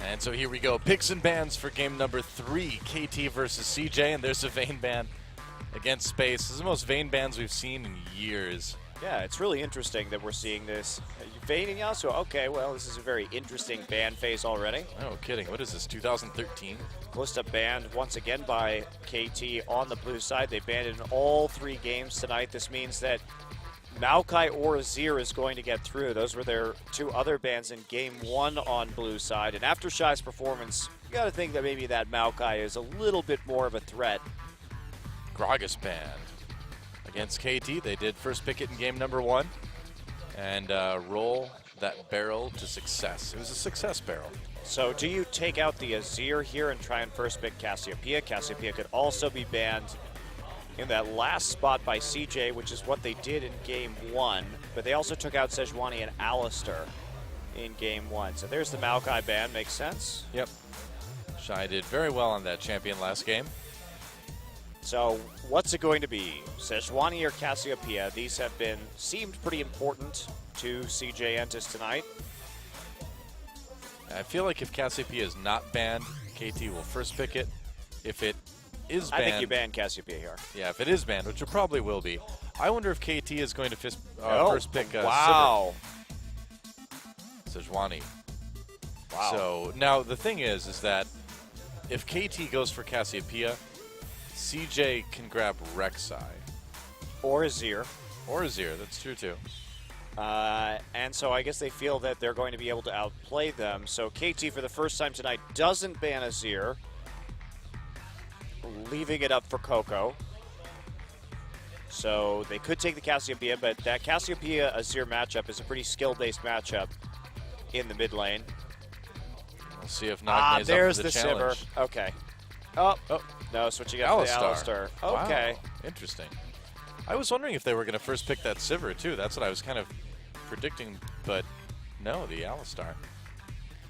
And so here we go. Picks and bans for game number 3. KT versus CJ, and there's a Vayne ban against Space. This is the most Vayne bans we've seen in years. Yeah, it's really interesting that we're seeing this. Vayne and Yasuo, okay, well, this is a very interesting ban phase already. No kidding. What is this, 2013? Kalista banned once again by KT on the blue side. They banned in all 3 games tonight. This means that Maokai or Azir is going to get through. Those were their 2 other bans in game 1 on blue side. And after Shy's performance, you got to think that maybe that Maokai is a little bit more of a threat. Gragas banned against KT. They did first pick it in game number 1 and roll that barrel to success. It was a success barrel. So do you take out the Azir here and try and first pick Cassiopeia? Cassiopeia could also be banned in that last spot by CJ, which is what they did in game 1. But they also took out Sejuani and Alistar in game 1. So there's the Maokai ban. Makes sense? Yep. Shy did very well on that champion last game. So what's it going to be? Sejuani or Cassiopeia? These have seemed pretty important to CJ Entus tonight. I feel like if Cassiopeia is not banned, KT will first pick it. If it is banned, I think you ban Cassiopeia here. Yeah, if it is banned, which it probably will be. I wonder if KT is going to first pick wow. Sejuani. Wow. So now the thing is that if KT goes for Cassiopeia, CJ can grab Rek'Sai. Or Azir. Or Azir, that's true too. And so I guess they feel that they're going to be able to outplay them. So KT for the first time tonight doesn't ban Azir, leaving it up for Coco. So they could take the Cassiopeia, but that Cassiopeia-Azir matchup is a pretty skill-based matchup in the mid lane. We'll see if Nagme is there's up for the challenge. Sivir. Okay. Oh, no, switching up to the Alistar. Okay. Wow. Interesting. I was wondering if they were going to first pick that Sivir, too. That's what I was kind of predicting, but no, the Alistar.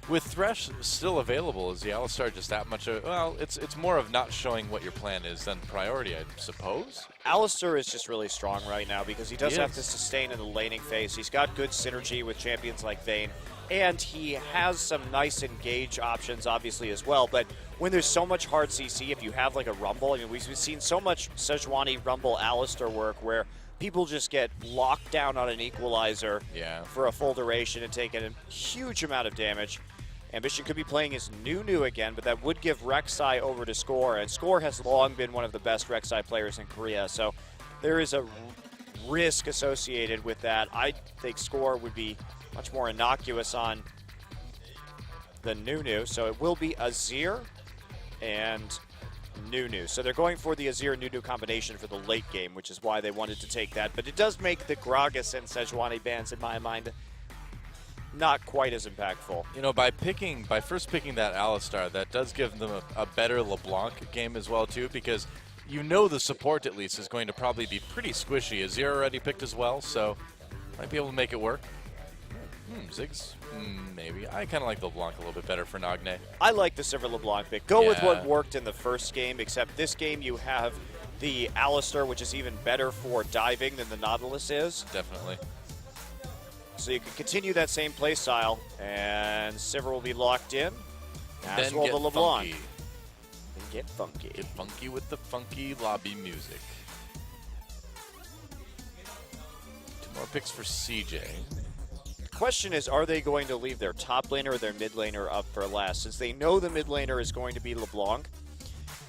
With Thresh still available, is the Alistar just that much of, well, it's more of not showing what your plan is than priority, I suppose? Alistar is just really strong right now because he does have to sustain in the laning phase. He's got good synergy with champions like Vayne, and he has some nice engage options, obviously, as well. But when there's so much hard CC, if you have like a Rumble, I mean, we've seen so much Sejuani Rumble Alistar work where people just get locked down on an equalizer for a full duration and take a huge amount of damage. Ambition could be playing his Nunu again, but that would give Rek'Sai over to Score, and Score has long been one of the best Rek'Sai players in Korea, so there is a risk associated with that. I think Score would be much more innocuous on the Nunu, so it will be Azir and Nunu. So they're going for the Azir-Nunu combination for the late game, which is why they wanted to take that, but it does make the Gragas and Sejuani bans, in my mind, not quite as impactful. You know, by first picking that Alistar, that does give them a better LeBlanc game as well, too, because you know the support, at least, is going to probably be pretty squishy. Azir already picked as well, so might be able to make it work. Ziggs, maybe. I kind of like the LeBlanc a little bit better for Nagne. I like the Sivir LeBlanc pick. Go with what worked in the first game, except this game you have the Alistar, which is even better for diving than the Nautilus is. Definitely. So you can continue that same play style, and Sivir will be locked in. As Then will get the LeBlanc. funky. Then get funky. Get funky with the funky lobby music. 2 more picks for CJ. The question is, are they going to leave their top laner or their mid laner up for last? Since they know the mid laner is going to be LeBlanc,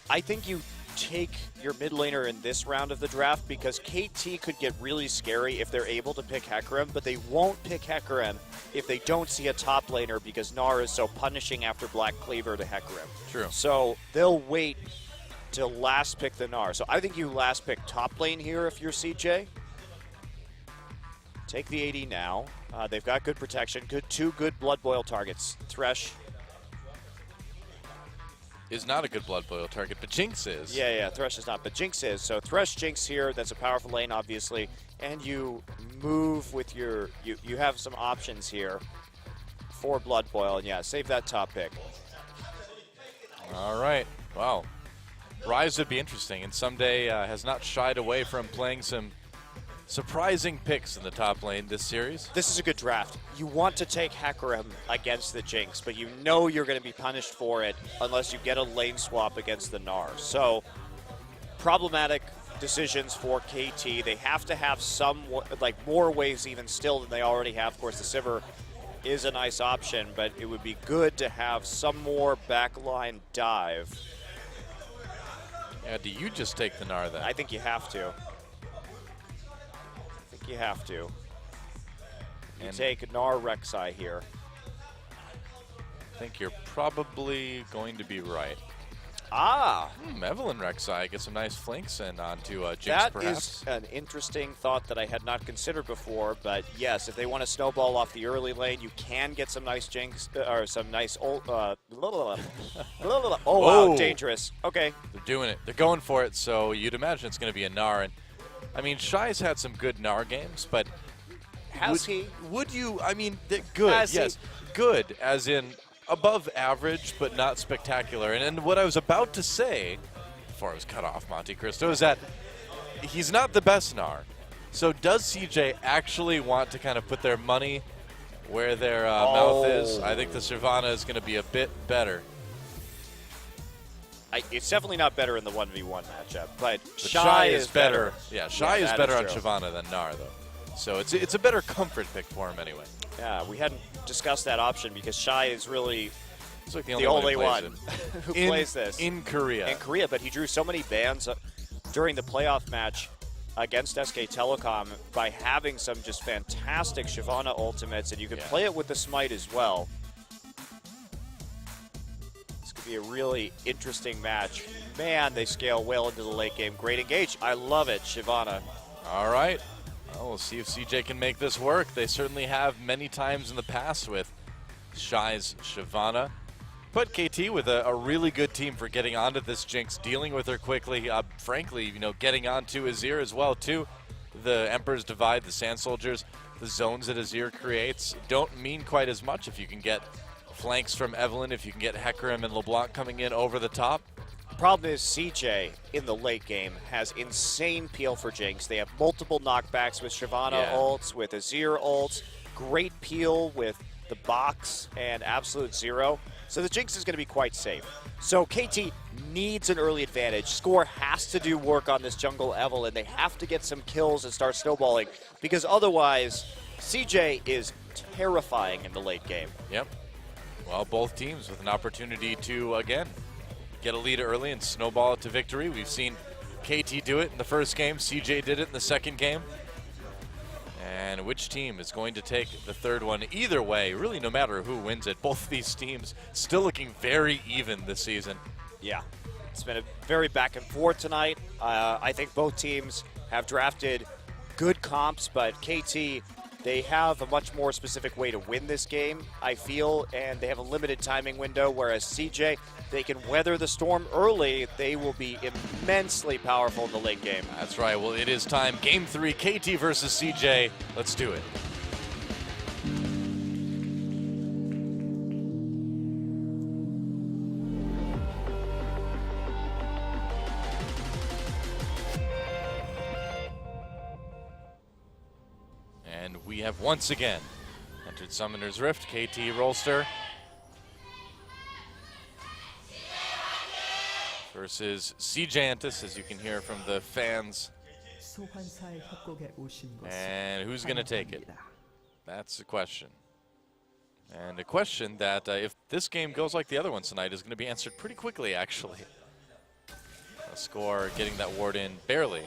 I think you take your mid laner in this round of the draft because KT could get really scary if they're able to pick Hecarim, but they won't pick Hecarim if they don't see a top laner because Gnar is so punishing after Black Cleaver to Hecarim. True. So they'll wait to last pick the Gnar. So I think you last pick top lane here if you're CJ. Take the AD now. They've got good protection, 2 good Blood Boil targets. Thresh is not a good Blood Boil target, but Jinx is. Yeah, Thresh is not, but Jinx is. So Thresh, Jinx here, that's a powerful lane, obviously. And you move with your, you have some options here for Blood Boil. And yeah, save that top pick. All right, wow. Rise would be interesting, and someday has not shied away from playing some surprising picks in the top lane this series. This is a good draft. You want to take Hecarim against the Jinx, but you know you're going to be punished for it unless you get a lane swap against the Gnar. So, problematic decisions for KT. They have to have some, like, more ways even still than they already have. Of course, the Sivir is a nice option, but it would be good to have some more backline dive. Yeah, do you just take the Gnar then? I think you have to. You have to. You take Gnar Rek'Sai here. I think you're probably going to be right. Ah! Evelyn Rek'Sai gets some nice flanks in onto Jinx, that perhaps. That is an interesting thought that I had not considered before, but yes, if they want to snowball off the early lane, you can get some nice Jinx, or some nice ult. Oh, wow, dangerous. Okay. They're doing it. They're going for it, so you'd imagine it's going to be a Gnar. And I mean, Shy's had some good Gnar games, but would you? I mean, good. Yes, good, as in above average, but not spectacular. And what I was about to say before I was cut off, Monte Cristo, is that he's not the best Gnar. So does CJ actually want to kind of put their money where their mouth is? I think the Shyvana is going to be a bit better. It's definitely not better in the 1v1 matchup, but Shy is better. Yeah, Shy is better on true. Shyvana than Gnar, though. So it's a better comfort pick for him anyway. Yeah, we hadn't discussed that option because Shy is really like the only one who plays this. In Korea. In Korea, but he drew so many bans during the playoff match against SK Telecom by having some just fantastic Shyvana ultimates, and you can play it with the Smite as well. Be a really interesting match. Man, they scale well into the late game. Great engage. I love it, Shyvana. All right. Well, we'll see if CJ can make this work. They certainly have many times in the past with Shy's Shyvana. But KT with a really good team for getting onto this Jinx, dealing with her quickly. Frankly, getting onto Azir as well, too. The Emperor's Divide, the Sand Soldiers, the zones that Azir creates don't mean quite as much if you can get flanks from Evelyn, if you can get Hecarim and LeBlanc coming in over the top. Problem is CJ in the late game has insane peel for Jinx. They have multiple knockbacks with Shyvana ults, with Azir ults, great peel with the box and Absolute Zero. So the Jinx is going to be quite safe. So KT needs an early advantage. Score has to do work on this jungle Evelyn. They have to get some kills and start snowballing because otherwise CJ is terrifying in the late game. Yep. Well, both teams with an opportunity to, again, get a lead early and snowball it to victory. We've seen KT do it in the first game. CJ did it in the second game. And which team is going to take the third one? Either way, really no matter who wins it, both of these teams still looking very even this season. Yeah, it's been a very back and forth tonight. I think both teams have drafted good comps, but KT, they have a much more specific way to win this game, I feel, and they have a limited timing window, whereas CJ, they can weather the storm early. They will be immensely powerful in the late game. That's right. Well, it is time. Game 3, KT versus CJ. Let's do it. And we have once again entered Summoner's Rift. KT Rolster versus CJantis, as you can hear from the fans. And who's going to take it? That's the question. And a question that, if this game goes like the other ones tonight, is going to be answered pretty quickly, actually. A score getting that ward in barely.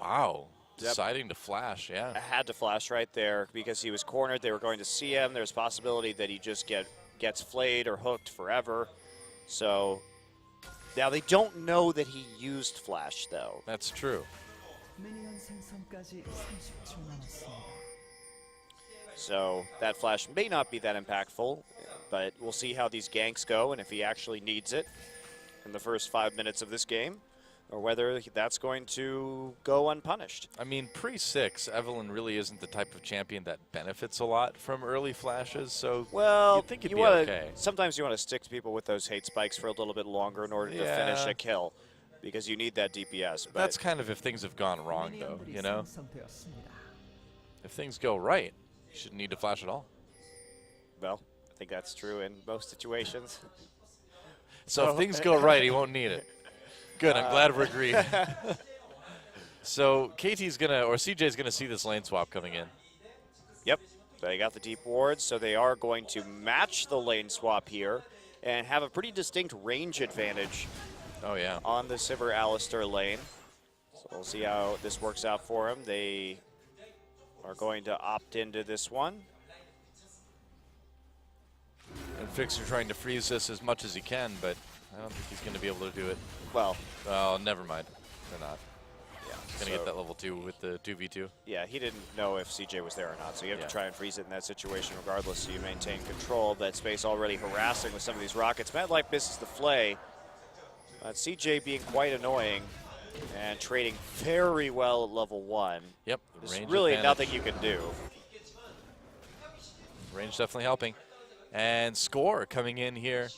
Wow. Deciding to flash, yeah. I had to flash right there because he was cornered. They were going to see him. There's a possibility that he just gets flayed or hooked forever. So now they don't know that he used flash, though. That's true. So that flash may not be that impactful, but we'll see how these ganks go and if he actually needs it in the first 5 minutes of this game, or whether that's going to go unpunished. I mean, pre-6, Evelyn really isn't the type of champion that benefits a lot from early flashes, so you'd think it'd be okay. Sometimes you want to stick to people with those hate spikes for a little bit longer in order to finish a kill. because you need that DPS. But That's kind of if things have gone wrong, though, you know? If things go right, you shouldn't need to flash at all. well, I think that's true in most situations. So if things go right, he won't need it. Good, I'm glad we're agreed. So KT's gonna, or CJ's gonna see this lane swap coming in. Yep, they got the deep wards, so they are going to match the lane swap here and have a pretty distinct range advantage. Oh yeah. On the Sivir Alistar lane. So we'll see how this works out for him. They are going to opt into this one. And Fixer trying to freeze this as much as he can, but I don't think he's going to be able to do it. Well, never mind. They're not. Yeah, he's going to get that level 2 with the 2v2. Yeah, he didn't know if CJ was there or not, so you have to try and freeze it in that situation regardless, so you maintain control. That space already harassing with some of these rockets. Mad Life misses the flay. CJ being quite annoying and trading very well at level 1. Yep. There's really nothing you can do. Range definitely helping. And Score coming in here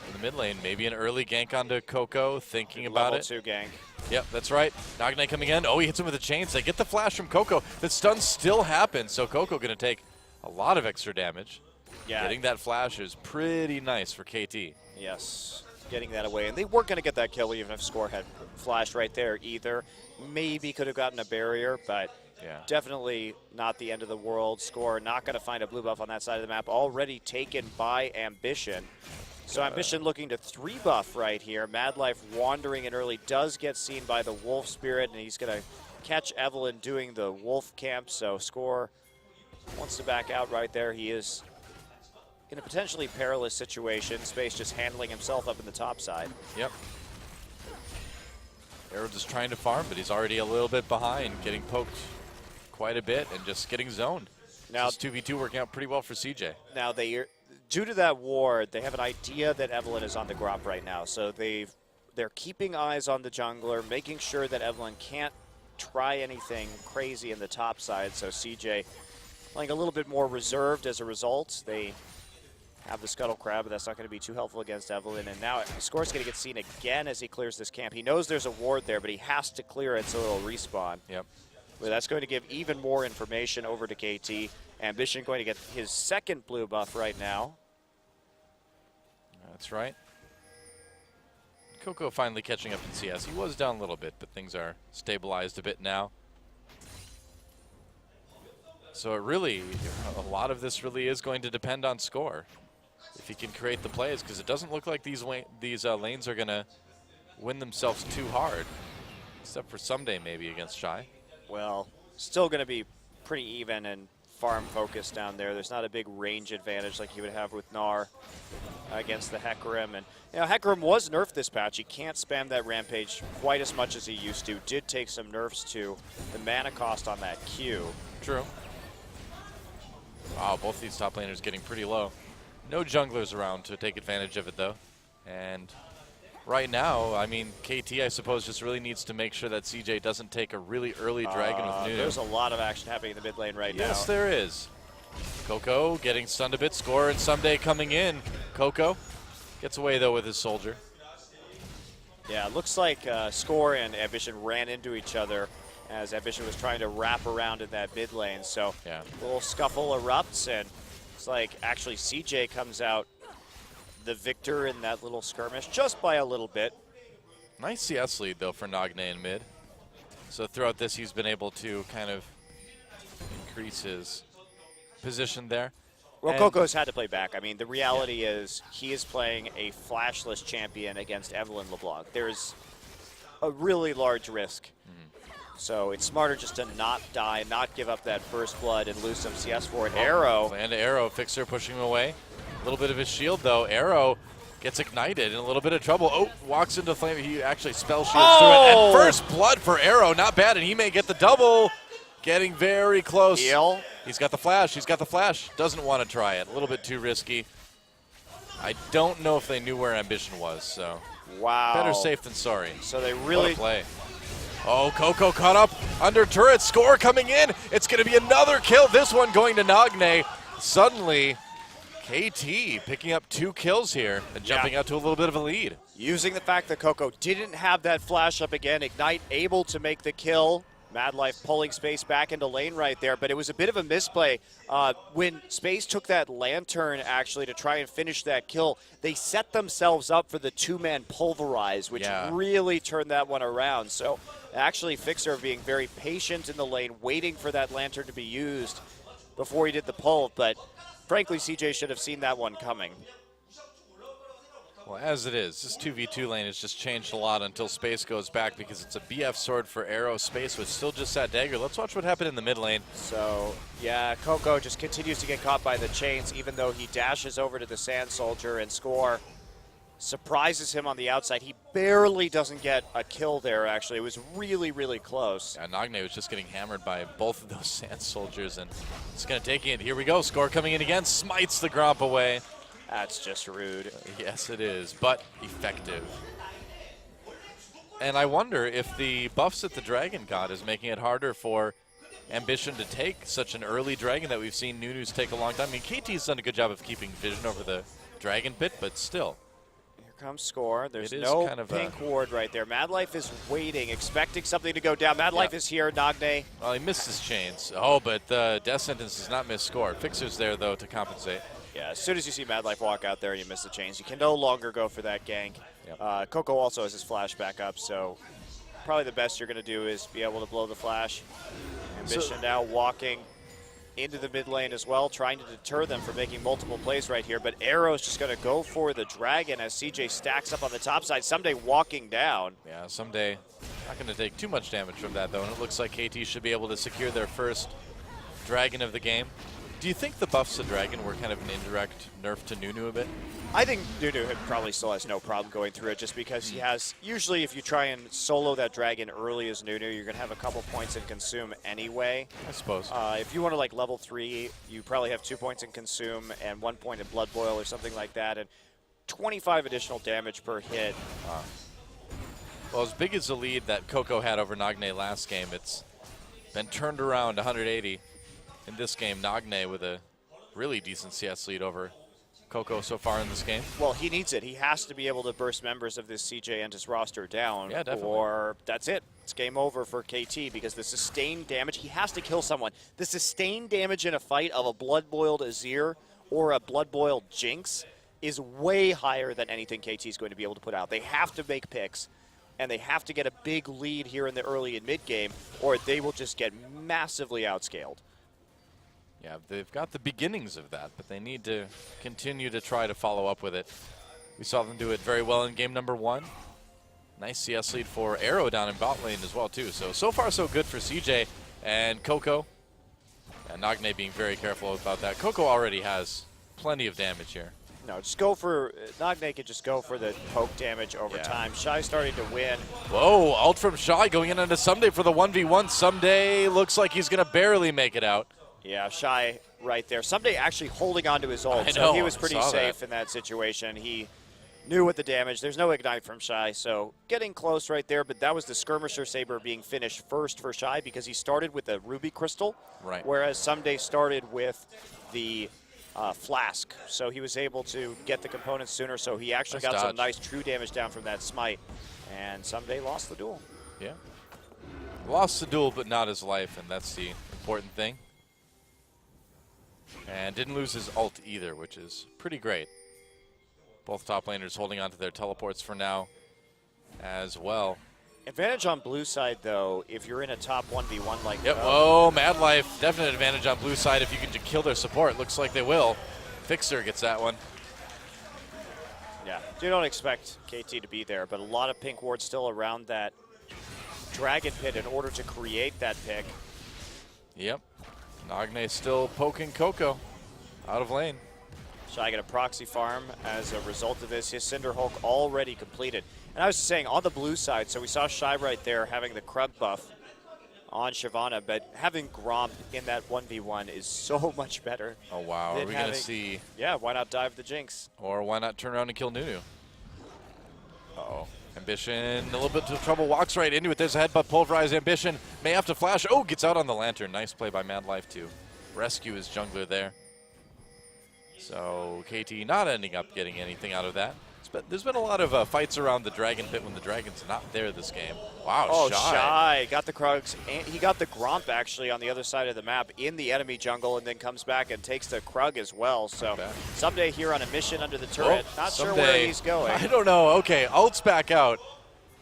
in the mid lane. Maybe an early gank onto Coco, thinking about it. Level 2 gank. Yep, that's right. Nagne coming in. Oh, he hits him with a chains. They get the flash from Coco. The stun still happens, so Coco going to take a lot of extra damage. Yeah. Getting that flash is pretty nice for KT. Yes, getting that away. And they weren't going to get that kill even if Score had flashed right there either. Maybe could have gotten a barrier, but definitely not the end of the world. Score not going to find a blue buff on that side of the map. Already taken by Ambition. So Ambition looking to 3-buff right here. Mad Life wandering in early, does get seen by the Wolf Spirit, and he's going to catch Evelyn doing the Wolf camp. So Score wants to back out right there. He is in a potentially perilous situation. Space just handling himself up in the top side. Yep. Arrow just trying to farm, but he's already a little bit behind, getting poked quite a bit and just getting zoned. Now, this 2v2 working out pretty well for CJ. Now, due to that ward, they have an idea that Evelyn is on the Gromp right now. So they're keeping eyes on the jungler, making sure that Evelyn can't try anything crazy in the top side. So CJ playing a little bit more reserved as a result. They have the Scuttle Crab, but that's not going to be too helpful against Evelyn. And now Score's going to get seen again as he clears this camp. He knows there's a ward there, but he has to clear it so it'll respawn. Yep. But that's going to give even more information over to KT. Ambition going to get his second blue buff right now. That's right. Coco finally catching up in CS. He was down a little bit, but things are stabilized a bit now. So it really, a lot of this really is going to depend on Score. If he can create the plays, because it doesn't look like these lanes are going to win themselves too hard. Except for someday maybe against Shy. Well, still going to be pretty even and farm focused down there. There's not a big range advantage like you would have with Gnar against the Hecarim. And you know, Hecarim was nerfed this patch. He can't spam that Rampage quite as much as he used to. Did take some nerfs to the mana cost on that Q. True. Wow, both these top laners getting pretty low. No junglers around to take advantage of it, though. And right now, I mean, KT, I suppose, just really needs to make sure that CJ doesn't take a really early dragon with Nunu. There's a lot of action happening in the mid lane right now. Yes, there is. Coco getting stunned a bit. Score and Someday coming in. Coco gets away, though, with his soldier. Yeah, it looks like Score and Ambition ran into each other as Ambition was trying to wrap around in that mid lane. So a little scuffle erupts, and it's like actually CJ comes out the victor in that little skirmish just by a little bit. Nice CS lead, though, for Nagne in mid. So throughout this, he's been able to kind of increase his position there. Well, Coco's had to play back. I mean, the reality is he is playing a flashless champion against Evelyn LeBlanc. There's a really large risk. So it's smarter just to not die, not give up that first blood and lose some CS for it. Arrow. And Arrow, Fixer pushing him away. A little bit of his shield, though. Arrow gets ignited in a little bit of trouble. Oh, walks into flame. He actually spell shields through it. And first blood for Arrow. Not bad, and he may get the double. Getting very close. Heal. He's got the flash. He's got the flash. Doesn't want to try it. A little bit too risky. I don't know if they knew where Ambition was, so. Wow. Better safe than sorry. So they really. What a play. Oh, Coco caught up under turret. Score coming in. It's going to be another kill. This one going to Nagne. Suddenly, KT picking up 2 kills here and jumping out to a little bit of a lead. Using the fact that Coco didn't have that flash up again, Ignite able to make the kill. Mad Life pulling Space back into lane right there, but it was a bit of a misplay. When Space took that Lantern actually to try and finish that kill, they set themselves up for the 2-man pulverize, which really turned that one around. So actually Fixer being very patient in the lane, waiting for that Lantern to be used before he did the pull, but frankly, CJ should have seen that one coming. Well, as it is, this 2v2 lane has just changed a lot until Space goes back because it's a BF sword for Arrow. Space was still just that dagger. Let's watch what happened in the mid lane. So, yeah, Coco just continues to get caught by the chains, even though he dashes over to the Sand Soldier and Score surprises him on the outside. He barely doesn't get a kill there, actually. It was really, really close. Yeah, Nagne was just getting hammered by both of those Sand Soldiers, and it's going to take it. Here we go. Score coming in again. Smites the Gromp away. That's just rude. Yes, it is, but effective. And I wonder if the buffs that the Dragon got is making it harder for Ambition to take such an early Dragon that we've seen Nunu's take a long time. I mean, KT's done a good job of keeping vision over the Dragon pit, but still. Here comes Score. There's no kind of pink ward right there. Mad Life is waiting, expecting something to go down. Mad Life is here. Nagne. Well, he missed his chains. Oh, but the Death Sentence does not miss Score. Fixer's there, though, to compensate. Yeah, as soon as you see Mad Life walk out there and you miss the chains, you can no longer go for that gank. Yep. Coco also has his flash back up, so probably the best you're going to do is be able to blow the flash. Ambition now walking into the mid lane as well, trying to deter them from making multiple plays right here. But Arrow's just going to go for the Dragon as CJ stacks up on the top side. Someday walking down. Yeah, Someday not going to take too much damage from that, though. And it looks like KT should be able to secure their first Dragon of the game. Do you think the buffs to Dragon were kind of an indirect nerf to Nunu a bit? I think Nunu probably still has no problem going through it just because he has, usually if you try and solo that Dragon early as Nunu, you're going to have a couple points in Consume anyway. I suppose. If you want to like level 3, you probably have 2 points in Consume and 1 point in Blood Boil or something like that, and 25 additional damage per hit. Well, as big as the lead that Coco had over Nagne last game, it's been turned around 180. In this game, Nagne with a really decent CS lead over Coco so far in this game. Well, he needs it. He has to be able to burst members of this CJ and his roster down. Yeah, definitely. Or that's it. It's game over for KT because the sustained damage, he has to kill someone. The sustained damage in a fight of a blood-boiled Azir or a blood-boiled Jinx is way higher than anything KT is going to be able to put out. They have to make picks, and they have to get a big lead here in the early and mid-game, or they will just get massively outscaled. Yeah, they've got the beginnings of that, but they need to continue to try to follow up with it. We saw them do it very well in game number 1. Nice CS lead for Arrow down in bot lane as well, too. So far, so good for CJ and Coco. And Nagne being very careful about that. Coco already has plenty of damage here. No, just go for, Nagne can just go for the poke damage over time. Shy starting to win. Whoa, ult from Shy going in onto Someday for the 1v1. Someday looks like he's going to barely make it out. Yeah, Shy right there. Someday actually holding onto his ult, so he was pretty safe in that situation. He knew what the damage. There's no Ignite from Shy, so getting close right there, but that was the Skirmisher Saber being finished first for Shy because he started with the Ruby Crystal, whereas Someday started with the Flask. So he was able to get the components sooner, so he actually got some nice true damage down from that Smite, and Someday lost the duel. Yeah. Lost the duel, but not his life, and that's the important thing. And didn't lose his ult either, which is pretty great. Both top laners holding on to their teleports for now as well. Advantage on blue side, though, if you're in a top 1v1 like that. Whoa, Mad Life, definite advantage on blue side if you can kill their support. Looks like they will. Fixer gets that one. Yeah, you don't expect KT to be there, but a lot of pink wards still around that Dragon Pit in order to create that pick. Yep. Nagne still poking Coco out of lane. Shy get a proxy farm as a result of this. His Cinder Hulk already completed. And I was saying, on the blue side, so we saw Shy right there having the Krug buff on Shyvana, but having Gromp in that 1v1 is so much better. Oh, wow. Are we going to see... Yeah, why not dive the Jinx? Or why not turn around and kill Nunu? Uh-oh. Ambition, a little bit of trouble, walks right into it. There's a headbutt, pulverize. Ambition may have to flash. Oh, gets out on the Lantern. Nice play by Mad Life to rescue his jungler there. So KT not ending up getting anything out of that. There's been a lot of fights around the Dragon Pit when the Dragon's not there this game. Wow, oh, Shy got the Krugs. And he got the Gromp, actually, on the other side of the map in the enemy jungle, and then comes back and takes the Krug as well. So Someday here on a mission under the turret. Not sure where he's going. I don't know. Okay, ult's back out.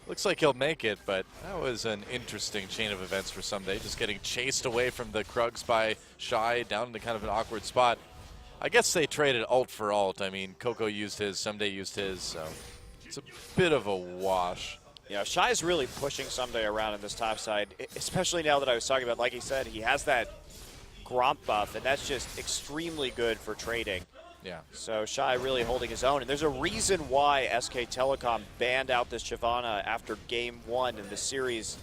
Looks like he'll make it, but that was an interesting chain of events for Someday. Just getting chased away from the Krugs by Shy down into kind of an awkward spot. I guess they traded ult for ult. I mean, Coco used his, Someday used his, so it's a bit of a wash. Yeah, Shy's really pushing Someday around in this top side, especially now that I was talking about, like he said, he has that Gromp buff, and that's just extremely good for trading. Yeah. So Shy really holding his own, and there's a reason why SK Telecom banned out this Shyvana after Game 1 in the series,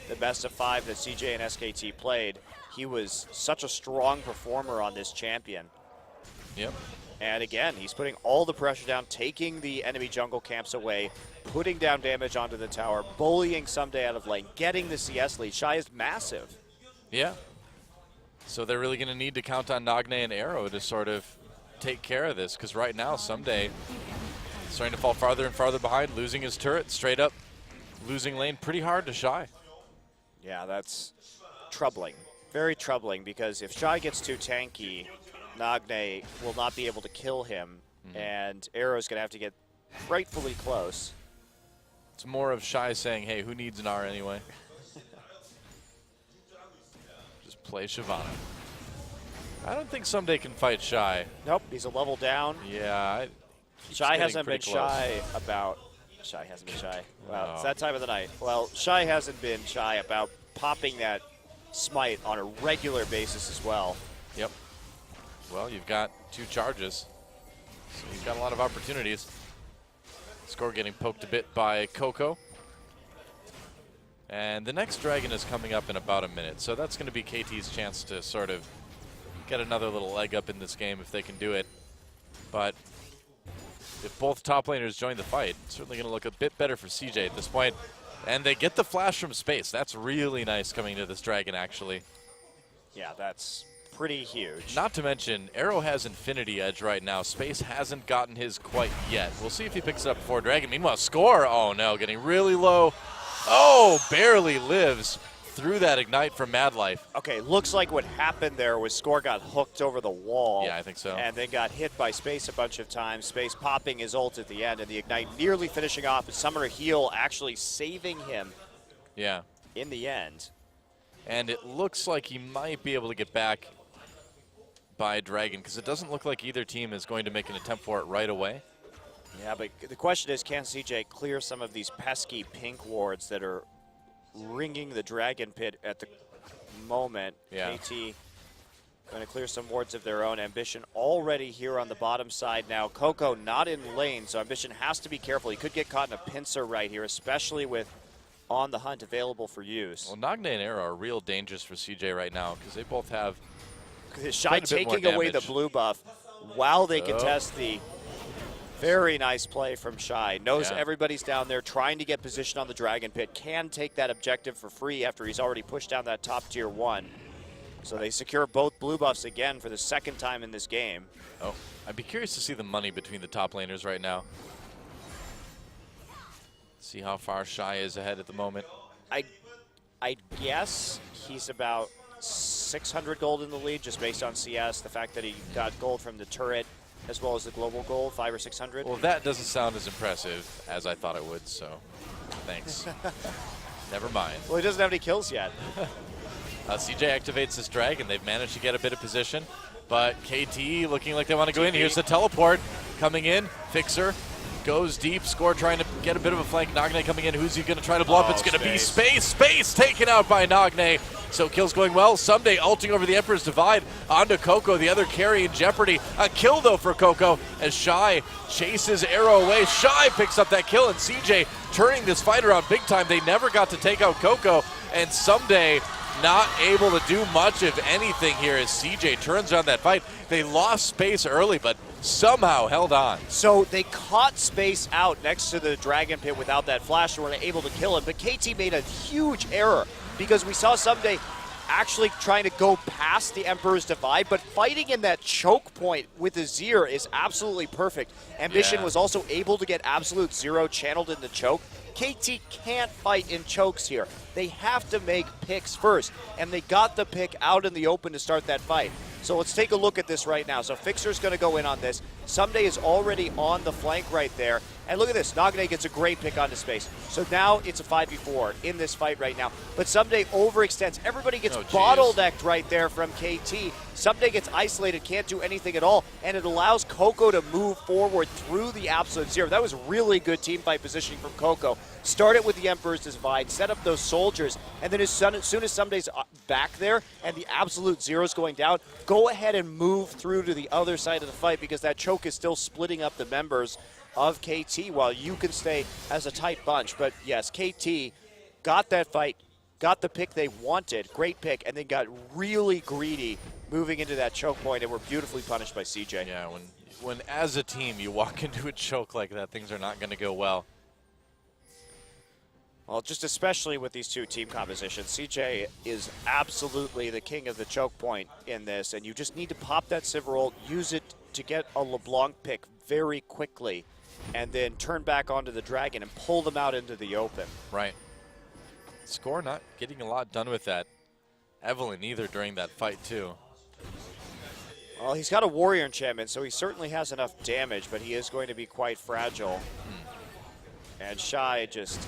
the best of 5 that CJ and SKT played. He was such a strong performer on this champion. Yep. And again, he's putting all the pressure down, taking the enemy jungle camps away, putting down damage onto the tower, bullying Someday out of lane, getting the CS lead. Shy is massive. Yeah. So they're really going to need to count on Nagne and Arrow to sort of take care of this, because right now Someday is starting to fall farther and farther behind, losing his turret, straight up losing lane pretty hard to Shy. Yeah, that's troubling. Very troubling, because if Shy gets too tanky, Nagne will not be able to kill him, and Arrow's going to have to get frightfully close. It's more of Shy saying, hey, who needs an R anyway? Just play Shyvana. I don't think Someday can fight Shy. Nope, he's a level down. Yeah. Shy hasn't been shy about... Shy hasn't been shy. Well, it's that time of the night. Well, Shy hasn't been shy about popping that smite on a regular basis as well. Yep. Well, you've got 2 charges, so you've got a lot of opportunities. Score getting poked a bit by Coco. And the next Dragon is coming up in about a minute, so that's going to be KT's chance to sort of get another little leg up in this game if they can do it. But if both top laners join the fight, it's certainly going to look a bit better for CJ at this point. And they get the flash from space. That's really nice coming to this Dragon, actually. Yeah, that's pretty huge. Not to mention, Arrow has Infinity Edge right now. Space hasn't gotten his quite yet. We'll see if he picks it up before Dragon. Meanwhile, Score, oh no, getting really low. Oh, barely lives through that Ignite from Mad Life. Okay, looks like what happened there was Score got hooked over the wall. Yeah, I think so. And then got hit by Space a bunch of times. Space popping his ult at the end, and the Ignite nearly finishing off. Summoner Heal actually saving him. Yeah. In the end. And it looks like he might be able to get back by Dragon, because it doesn't look like either team is going to make an attempt for it right away. Yeah, but the question is, can CJ clear some of these pesky pink wards that are ringing the Dragon Pit at the moment? Yeah. KT going to clear some wards of their own. Ambition already here on the bottom side now. Coco not in lane, so Ambition has to be careful. He could get caught in a pincer right here, especially with On the Hunt available for use. Well, Nagne and Arrow are real dangers for CJ right now, because they both have Shy taking away the blue buff while they contest the very nice play from Shy. Knows everybody's down there trying to get position on the Dragon Pit. Can take that objective for free after he's already pushed down that top tier 1. So they secure both blue buffs again for the second time in this game. Oh, I'd be curious to see the money between the top laners right now. See how far Shy is ahead at the moment. I guess he's about 600 gold in the lead, just based on CS. The fact that he got gold from the turret, as well as the global gold, 500 or 600. Well, that doesn't sound as impressive as I thought it would, so thanks. Never mind. Well, he doesn't have any kills yet. CJ activates this Dragon. They've managed to get a bit of position, but KT looking like they want to go in. Here's the teleport coming in. Fixer goes deep. Score trying to get a bit of a flank. Nagne coming in. Who's he going to try to blow up? It's going to be Space. Space taken out by Nagne. So kills going well. Someday ulting over the Emperor's Divide onto Coco, the other carry in jeopardy. A kill, though, for Coco as Shy chases Arrow away. Shy picks up that kill, and CJ turning this fight around big time. They never got to take out Coco, and Someday not able to do much of anything here as CJ turns on that fight. They lost Space early, but somehow held on. So they caught Space out next to the Dragon Pit without that flash and were able to kill him, but KT made a huge error, because we saw Someday actually trying to go past the Emperor's Divide, but fighting in that choke point with Azir is absolutely perfect. Ambition was also able to get Absolute Zero channeled into choke. KT can't fight in chokes here. They have to make picks first, and they got the pick out in the open to start that fight. So let's take a look at this right now. So Fixer's going to go in on this. Someday is already on the flank right there. And look at this. Nagne gets a great pick onto space. So now it's a 5v4 in this fight right now. But Someday overextends. Everybody gets bottlenecked right there from KT. Someday gets isolated, can't do anything at all. And it allows Coco to move forward through the Absolute Zero. That was really good team fight positioning from Coco. Start it with the Emperor's Divide, set up those soldiers, and then as soon as Someday's back there and the Absolute Zero's going down, go ahead and move through to the other side of the fight because that choke is still splitting up the members of KT while you can stay as a tight bunch. But yes, KT got that fight, got the pick they wanted, great pick, and then got really greedy moving into that choke point and were beautifully punished by CJ. Yeah, when as a team you walk into a choke like that, things are not going to go well. Well, just especially with these two team compositions, CJ is absolutely the king of the choke point in this, and you just need to pop that Civ roll, use it to get a LeBlanc pick very quickly, and then turn back onto the Dragon and pull them out into the open. Right. Score not getting a lot done with that. Evelyn either during that fight too. Well, he's got a Warrior enchantment, so he certainly has enough damage, but he is going to be quite fragile. And Shy just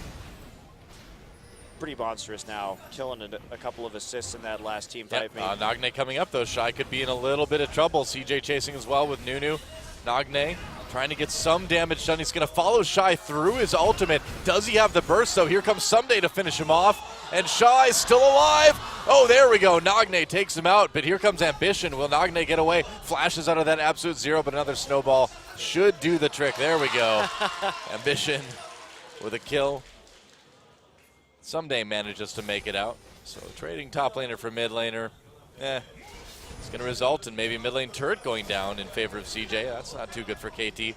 pretty monstrous now, killing a couple of assists in that last team fight. Nagne coming up though. Shy could be in a little bit of trouble. CJ chasing as well with Nunu. Nagne trying to get some damage done. He's going to follow Shy through his ultimate. Does he have the burst? So here comes Someday to finish him off. And Shy still alive. Oh, there we go. Nagne takes him out, but here comes Ambition. Will Nagne get away? Flashes out of that Absolute Zero, but another snowball should do the trick. There we go. Ambition with a kill. Someday manages to make it out. So trading top laner for mid laner, it's going to result in maybe mid lane turret going down in favor of CJ. That's not too good for KT.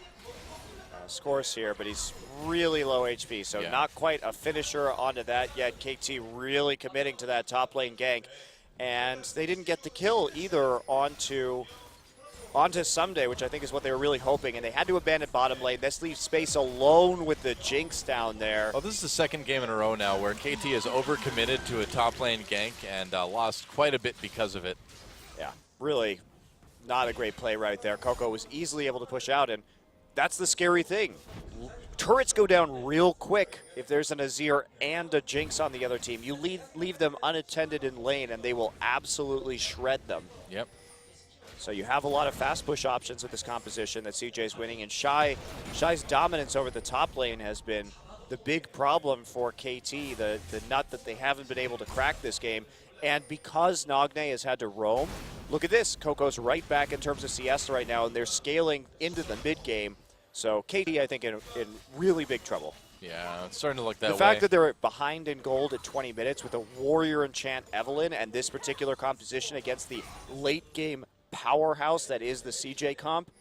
Scores here, but he's really low HP, so not quite a finisher onto that yet. KT really committing to that top lane gank, and they didn't get the kill either onto Someday, which I think is what they were really hoping, and they had to abandon bottom lane. This leaves space alone with the Jinx down there. Well, this is the second game in a row now where KT is overcommitted to a top lane gank and lost quite a bit because of it. Yeah, really not a great play right there. Coco was easily able to push out, and that's the scary thing. Turrets go down real quick if there's an Azir and a Jinx on the other team. You leave them unattended in lane, and they will absolutely shred them. Yep. So you have a lot of fast push options with this composition that CJ's winning, and Shy's dominance over the top lane has been the big problem for KT, the nut that they haven't been able to crack this game. And because Nagne has had to roam, look at this. Coco's right back in terms of CS right now, and they're scaling into the mid game. So KT, I think, in really big trouble. Yeah, it's starting to look that way. The fact that they're behind in gold at 20 minutes with a Warrior enchant Evelyn and this particular composition against the late game powerhouse that is the CJ comp,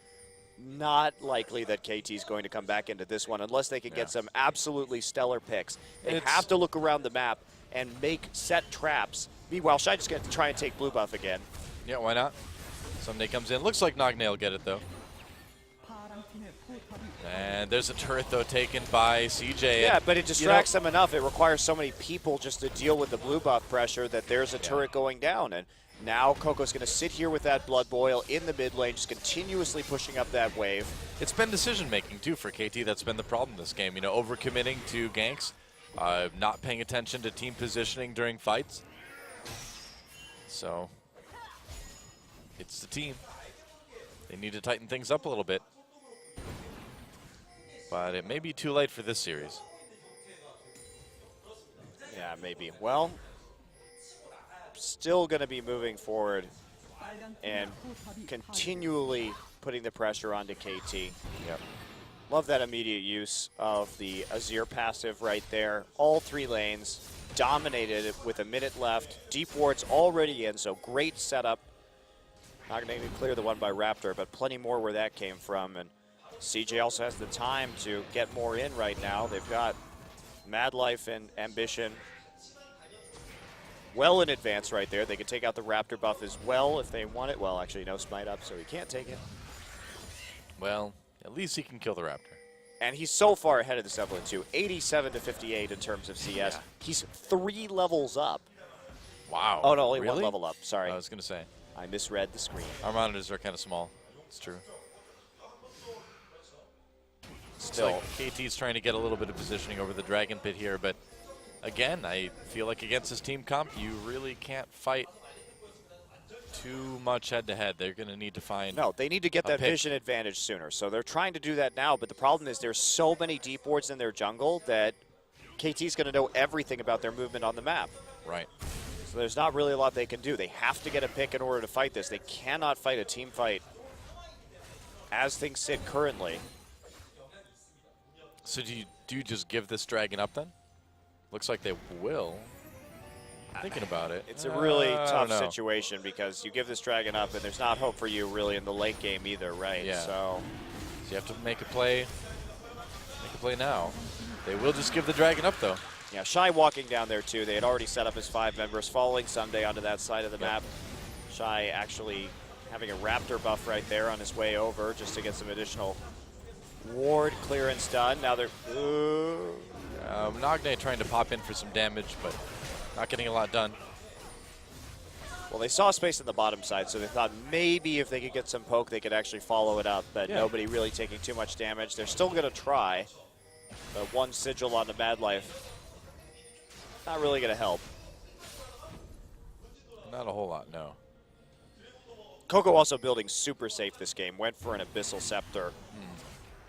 not likely that KT's going to come back into this one unless they can get some absolutely stellar picks. They have to look around the map and set traps. Meanwhile, Shy just going to try and take blue buff again. Yeah, why not? Someday comes in. Looks like Nagne will get it, though. And there's a turret, though, taken by CJ. Yeah, but it distracts them enough. It requires so many people just to deal with the blue buff pressure that there's a turret going down. And now Coco's going to sit here with that Blood Boil in the mid lane, just continuously pushing up that wave. It's been decision-making, too, for KT. That's been the problem this game. You know, overcommitting to ganks, not paying attention to team positioning during fights. So, it's the team. They need to tighten things up a little bit. But it may be too late for this series. Yeah, maybe. Well, still going to be moving forward and continually putting the pressure onto KT. Yep. Love that immediate use of the Azir passive right there. All three lanes dominated with a minute left. Deep ward's already in, so great setup. Not going to clear the one by Raptor, but plenty more where that came from. And CJ also has the time to get more in right now. They've got Mad Life and Ambition. well in advance right there. They can take out the Raptor buff as well if they want it. Well, actually, no smite up, so he can't take it. Well, at least he can kill the Raptor. And he's so far ahead of this Evelyn, too. 87 to 58 in terms of CS. Yeah. He's 3 levels up. Wow. Oh, no, only really? 1 level up. Sorry. I was going to say. I misread the screen. Our monitors are kind of small. It's true. Still. It's like KT's trying to get a little bit of positioning over the Dragon Pit here, but again, I feel like against this team comp, you really can't fight too much head-to-head. They're going to need to find No, they need to get that vision advantage sooner. So they're trying to do that now, but the problem is there's so many deep wards in their jungle that KT's going to know everything about their movement on the map. Right. So there's not really a lot they can do. They have to get a pick in order to fight this. They cannot fight a team fight as things sit currently. So do you just give this Dragon up then? Looks like they will. Thinking about it. It's a really tough situation because you give this Dragon up and there's not hope for you really in the late game either, right? Yeah. So you have to make a play. Make a play now. They will just give the Dragon up though. Yeah, Shy walking down there too. They had already set up his 5 members, following Someday onto that side of the map. Shy actually having a Raptor buff right there on his way over just to get some additional ward clearance done. Now they're... Nagne trying to pop in for some damage, but not getting a lot done. Well, they saw space in the bottom side, so they thought maybe if they could get some poke, they could actually follow it up, but nobody really taking too much damage. They're still going to try. But 1 sigil on the Mad Life, not really going to help. Not a whole lot, no. Coco also building super safe this game. Went for an Abyssal Scepter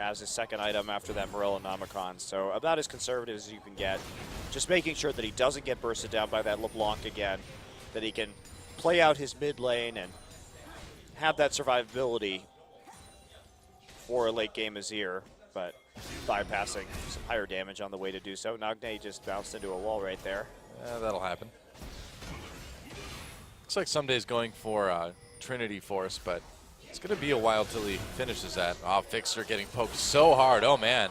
as his second item after that Morellonomicon. So about as conservative as you can get. Just making sure that he doesn't get bursted down by that LeBlanc again, that he can play out his mid lane and have that survivability for a late game Azir, but bypassing some higher damage on the way to do so. Nagne just bounced into a wall right there. That'll happen. Looks like Someday's going for Trinity Force, but it's going to be a while till he finishes that. Oh, Fixer getting poked so hard. Oh, man.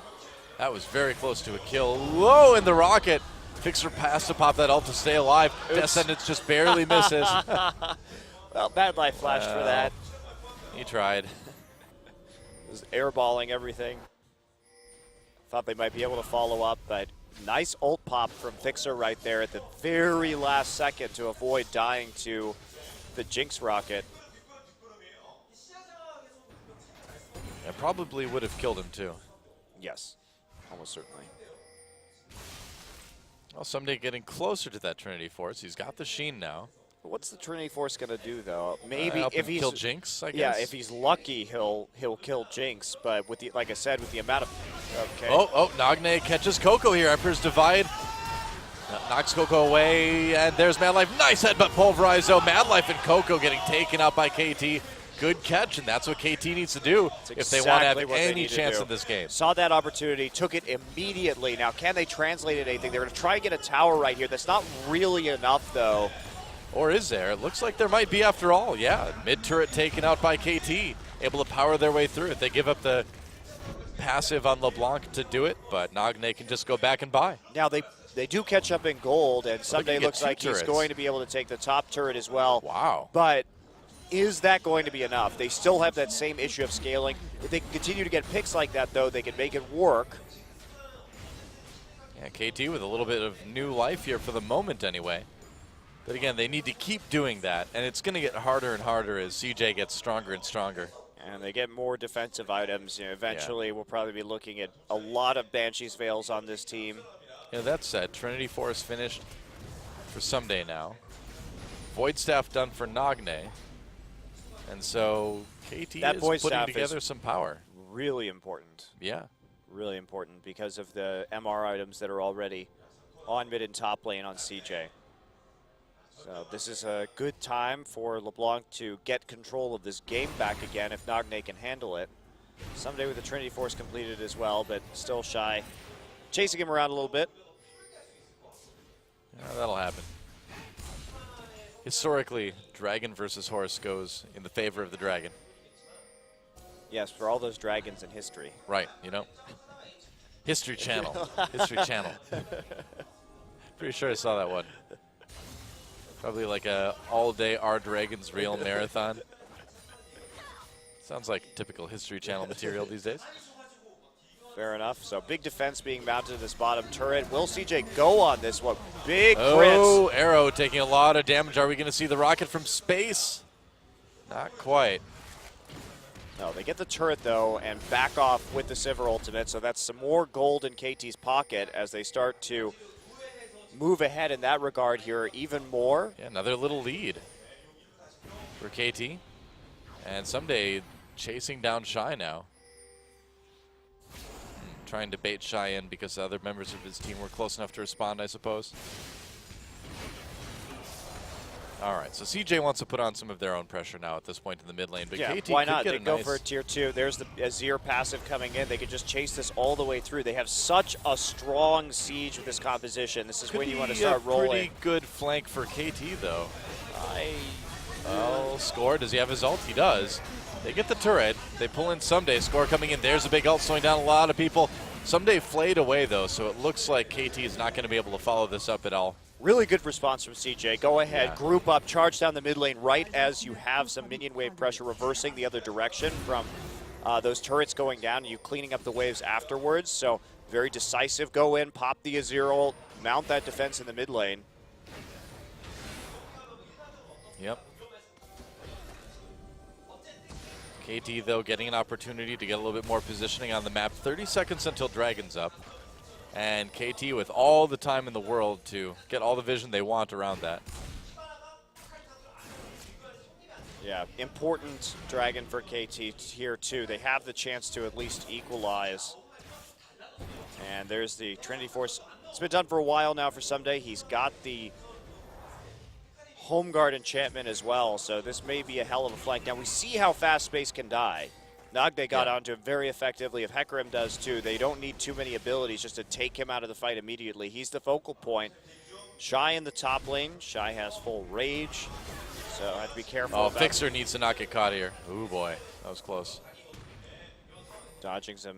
That was very close to a kill. Low in the rocket. Fixer has to pop that ult to stay alive. Descendants just barely misses. Well, Bad Life flashed for that. He tried. Was airballing everything. Thought they might be able to follow up, but nice ult pop from Fixer right there at the very last second to avoid dying to the Jinx rocket. It probably would have killed him too. Yes, almost certainly. Well, Someday getting closer to that Trinity Force. He's got the Sheen now. What's the Trinity Force going to do, though? Maybe if he's kill Jinx, I guess. Yeah, if he's lucky, he'll kill Jinx. But with the, like I said, with the amount of okay. Oh, Nagne catches Coco here. Emperor's Divide knocks Coco away, and there's Mad Life. Nice headbutt pulverize though. Mad Life and Coco getting taken out by KT. Good catch, and that's what KT needs to do if they want to have any chance in this game. Saw that opportunity, took it immediately. Now, can they translate it anything? They're going to try and get a tower right here. That's not really enough, though. Or is there? It looks like there might be after all. Yeah, mid-turret taken out by KT. Able to power their way through it. They give up the passive on LeBlanc to do it, but Nagne can just go back and buy. Now, they do catch up in gold, and Someday looks like he's going to be able to take the top turret as well. Wow. But is that going to be enough? They still have that same issue of scaling. If they can continue to get picks like that, though, they can make it work. Yeah, KT with a little bit of new life here for the moment anyway. But again, they need to keep doing that, and it's going to get harder and harder as CJ gets stronger and stronger. And they get more defensive items. You know, eventually, we'll probably be looking at a lot of Banshee's Veils on this team. Yeah, that said, Trinity Force finished for Someday now. Void Staff done for Nagne. And so KT is putting together some power. Really important. Yeah. Really important because of the MR items that are already on mid and top lane on CJ. So this is a good time for LeBlanc to get control of this game back again if Nagne can handle it. Someday with the Trinity Force completed as well, but still Shy. Chasing him around a little bit. Yeah, that'll happen. Historically, Dragon versus Horse goes in the favor of the Dragon. Yes, for all those dragons in history. Right, you know. History Channel. History Channel. Pretty sure I saw that one. Probably like a all-day Our Dragons Real marathon. Sounds like typical History Channel material these days. Fair enough. So big defense being mounted in this bottom turret. Will CJ go on this one? Big Oh, crits. Arrow taking a lot of damage. Are we going to see the rocket from space? Not quite. No, they get the turret, though, and back off with the Sivir ultimate. So that's some more gold in KT's pocket as they start to move ahead in that regard here even more. Yeah, another little lead for KT. And someday chasing down Shy now. Trying to bait Shy in because the other members of his team were close enough to respond, I suppose. All right, so CJ wants to put on some of their own pressure now at this point in the mid lane. But Yeah, KT why could not? get They a go nice for a tier 2. There's the Azir passive coming in. They could just chase this all the way through. They have such a strong siege with this composition. This is could when you want to be start a rolling. pretty good flank for KT, though. Well, Score, does he have his ult? He does. They get the turret. They pull in Someday. Score coming in. There's a big ult slowing down a lot of people. Someday flayed away, though, so it looks like KT is not going to be able to follow this up at all. Really good response from CJ. Go ahead, Yeah. group up, charge down the mid lane right as you have some minion wave pressure reversing the other direction from those turrets going down and you cleaning up the waves afterwards. So very decisive. Go in, pop the Azir ult, mount that defense in the mid lane. Yep. KT, though, getting an opportunity to get a little bit more positioning on the map. 30 seconds until Dragon's up. And KT with all the time in the world to get all the vision they want around that. Yeah, important Dragon for KT here, too. They have the chance to at least equalize. And there's the Trinity Force. It's been done for a while now for Someday. He's got the Home Guard enchantment as well, so this may be a hell of a flank. Now, we see how fast Space can die. Nagde got onto him very effectively. If Hecarim does too, they don't need too many abilities just to take him out of the fight immediately. He's the focal point. Shy in the top lane. Shy has full rage, so I have to be careful. Oh, Fixer needs to not get caught here. Oh boy, that was close. Dodging some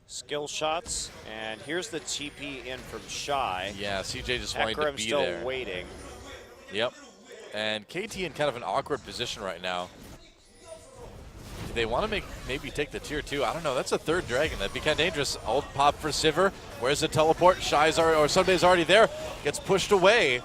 skill shots, and here's the TP in from Shy. Yeah, CJ just wanted to Hecarim be still there. waiting. Yep. And KT in kind of an awkward position right now. Do they want to maybe take the tier 2? I don't know. That's a third dragon. That'd be kind of dangerous. Ult pop for Sivir. Where's the teleport? Shy's already, or Sunday's already there. Gets pushed away.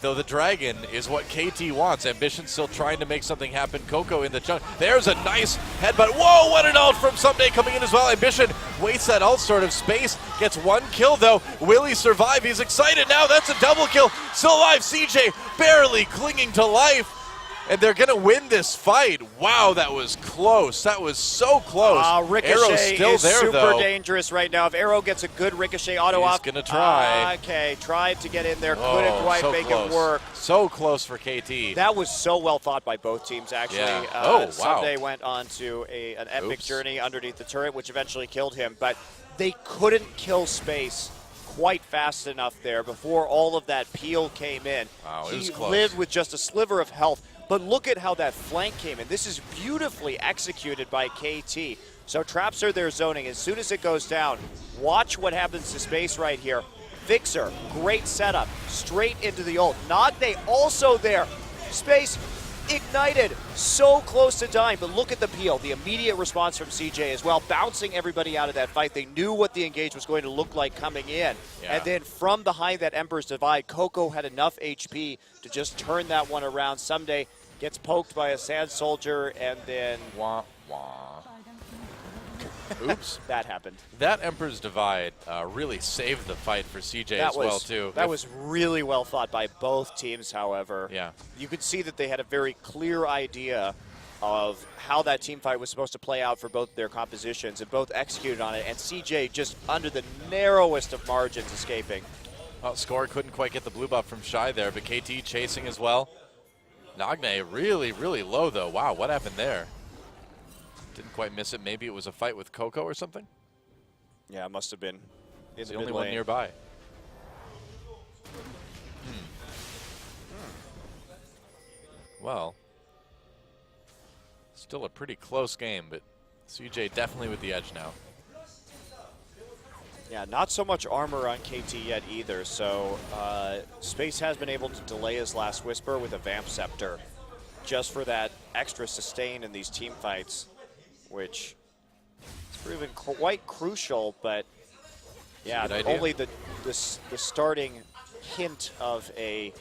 Though the dragon is what KT wants. Ambition still trying to make something happen. Coco in the junk. There's a nice headbutt. Whoa, what an ult from Someday coming in as well. Ambition waits that ult sort of space. Gets one kill though. Will he survive? He's excited now. That's a double kill. Still alive. CJ barely clinging to life. And they're going to win this fight. Wow, that was close. That was so close. Ricochet Arrow's still is there, super though. dangerous right now. If Arrow gets a good Ricochet auto-op. He's going to try. Okay, tried to get in there. Couldn't quite so make close. it work. So close for KT. That was so well thought by both teams, actually. Yeah. Oh, wow. Someday went on to an epic journey underneath the turret, which eventually killed him. But they couldn't kill Space quite fast enough there before all of that peel came in. Wow, it was He close. lived with just a sliver of health. But look at how that flank came in. This is beautifully executed by KT. So traps are there zoning. As soon as it goes down, watch what happens to Space right here. Fixer, great setup, straight into the ult. Nagde also there. Space ignited, so close to dying, but look at the peel, the immediate response from CJ as well, bouncing everybody out of that fight. They knew what the engage was going to look like coming in. Yeah. And then from behind that Emperor's Divide, Coco had enough HP to just turn that one around. Someday gets poked by a Sand Soldier, and then Wah, wah. Oops. that happened. That Emperor's Divide really saved the fight for CJ as well, too. That was really well thought by both teams, however. Yeah. You could see that they had a very clear idea of how that team fight was supposed to play out for both their compositions, and both executed on it, and CJ just under the narrowest of margins escaping. Well, Score couldn't quite get the blue buff from Shy there, but KT chasing as well. Nagne really, really low, though. Wow, what happened there? Didn't quite miss it. Maybe it was a fight with Coco or something? Yeah, it must have been. It's the only one nearby. Well, still a pretty close game, but CJ definitely with the edge now. Yeah, not so much armor on KT yet either, so Space has been able to delay his last Whisper with a Vamp Scepter just for that extra sustain in these team fights, which has proven quite crucial, but yeah, only the starting hint of a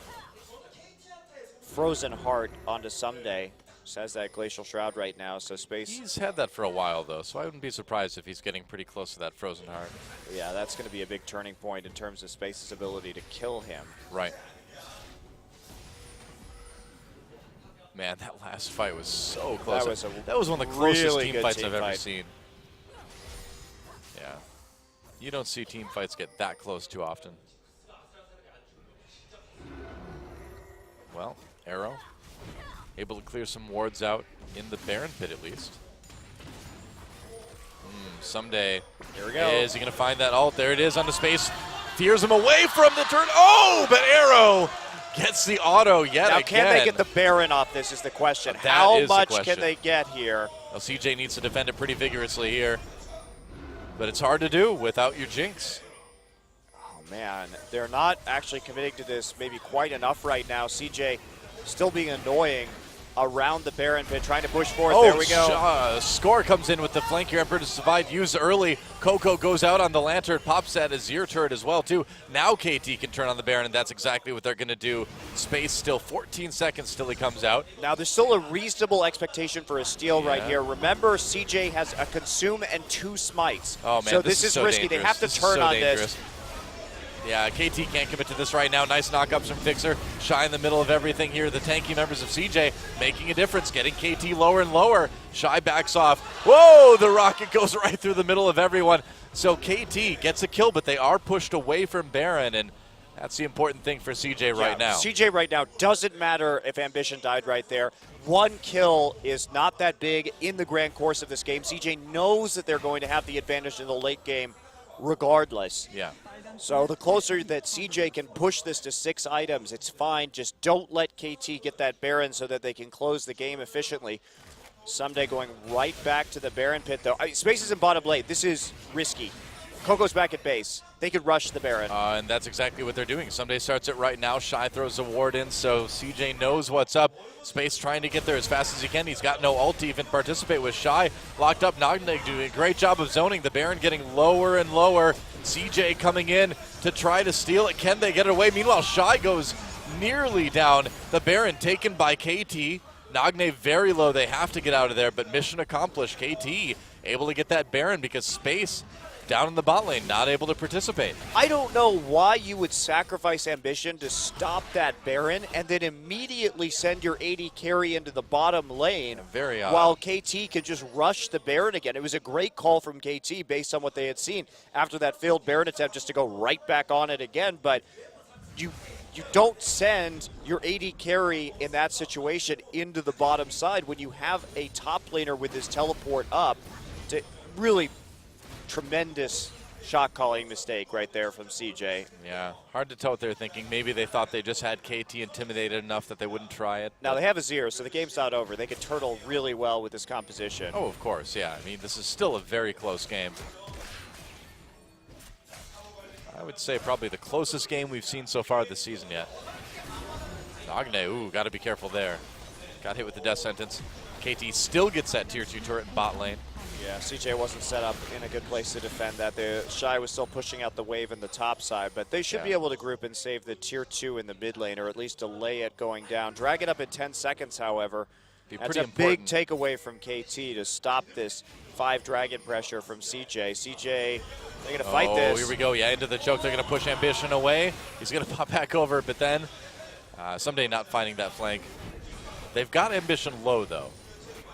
Frozen Heart onto Someday. Just has that Glacial Shroud right now, so Space... He's had that for a while, though, so I wouldn't be surprised if he's getting pretty close to that Frozen Heart. Yeah, that's going to be a big turning point in terms of Space's ability to kill him. Right. Man, that last fight was so close. That was one of the closest really team fights team I've ever fight. seen. Yeah. You don't see team fights get that close too often. Well, Arrow able to clear some wards out in the Baron pit at least. Someday, here we go. Is he going to find that ult? There it is on the Space. Fears him away from the turn. Oh, but Arrow gets the auto yet now, again. can they get the Baron off this is the question. That How is the much question. can they get here? Well, CJ needs to defend it pretty vigorously here. But it's hard to do without your Jinx. Oh, man. They're not actually committing to this maybe quite enough right now. CJ still being annoying around the Baron pit, trying to push forward. There we go. Score comes in with the flank here. Emperor to survive, use early. Coco goes out on the Lantern, pops that Azir turret as well, too. Now KT can turn on the Baron, and that's exactly what they're going to do. Space still 14 seconds till he comes out. Now, there's still a reasonable expectation for a steal right here. Remember, CJ has a Consume and 2 Smites. Oh, man, so this is so risky. dangerous. They have to This is turn so on dangerous. this. Yeah, KT can't commit to this right now. Nice knockups from Fixer. Shy in the middle of everything here. The tanky members of CJ making a difference, getting KT lower and lower. Shy backs off. Whoa, the rocket goes right through the middle of everyone. So KT gets a kill, but they are pushed away from Baron, and that's the important thing for CJ right now. CJ right now, doesn't matter if Ambition died right there. 1 kill is not that big in the grand course of this game. CJ knows that they're going to have the advantage in the late game regardless. Yeah. So the closer that CJ can push this to 6 items, it's fine. Just don't let KT get that Baron so that they can close the game efficiently. Someday going right back to the Baron pit, though. Space is in bottom lane. This is risky. Coco's back at base. They could rush the Baron. And that's exactly what they're doing. Someday starts it right now. Shy throws a ward in, so CJ knows what's up. Space trying to get there as fast as he can. He's got no ult to even participate with. Shy locked up. Nognig doing a great job of zoning. The Baron getting lower and lower. CJ coming in to try to steal it. Can they get it away? Meanwhile, Shy goes nearly down. The Baron taken by KT. Nagne very low. They have to get out of there, but mission accomplished. KT able to get that Baron because Space down in the bot lane, not able to participate. I don't know why you would sacrifice Ambition to stop that Baron and then immediately send your AD carry into the bottom lane. Very odd. While KT could just rush the Baron again. It was a great call from KT based on what they had seen after that failed Baron attempt, just to go right back on it again. But you don't send your AD carry in that situation into the bottom side when you have a top laner with his teleport up. To really tremendous shot calling mistake right there from CJ. Yeah, hard to tell what they're thinking. Maybe they thought they just had KT intimidated enough that they wouldn't try it. Now they have Azir, so the game's not over. They could turtle really well with this composition. Oh, of course, yeah. I mean, this is still a very close game. I would say probably the closest game we've seen so far this season yet. Nagne, ooh, got to be careful there. Got hit with the death sentence. KT still gets that tier 2 turret in bot lane. Yeah, CJ wasn't set up in a good place to defend that. The Shy was still pushing out the wave in the top side, but they should be able to group and save the tier 2 in the mid lane, or at least delay it going down. Drag it up in 10 seconds, however. That's a big takeaway from KT to stop this 5 dragon pressure from CJ. CJ, they're going to fight this. Oh, here we go. Yeah, into the choke. They're going to push Ambition away. He's going to pop back over, but then Someday not finding that flank. They've got Ambition low, though.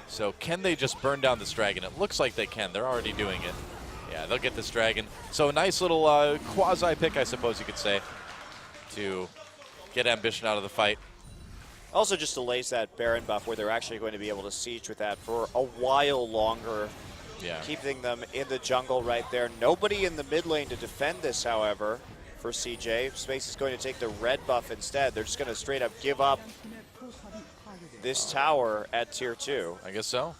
So can they just burn down this dragon? It looks like they can. They're already doing it. Yeah, they'll get this dragon. So a nice little quasi-pick, I suppose you could say, to get Ambition out of the fight. Also just delays that Baron buff where they're actually going to be able to siege with that for a while longer. Yeah. Keeping them in the jungle right there. Nobody in the mid lane to defend this, however, for CJ. Space is going to take the red buff instead. They're just going to straight up give up this tower at tier 2. I guess so.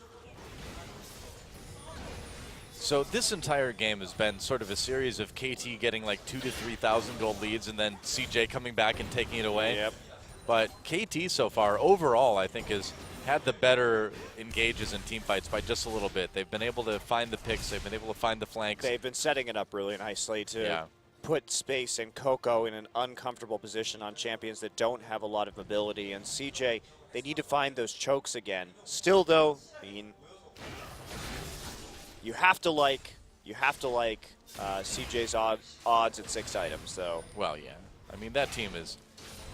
So this entire game has been sort of a series of KT getting like 2,000 to 3,000 gold leads and then CJ coming back and taking it away. Yep. But KT so far, overall, I think has had the better engages in team fights by just a little bit. They've been able to find the picks. They've been able to find the flanks. They've been setting it up really nicely to put Space and Coco in an uncomfortable position on champions that don't have a lot of mobility. And CJ, they need to find those chokes again. Still, though, I mean, you have to like CJ's odds at 6 items, though. Well, yeah. I mean, that team is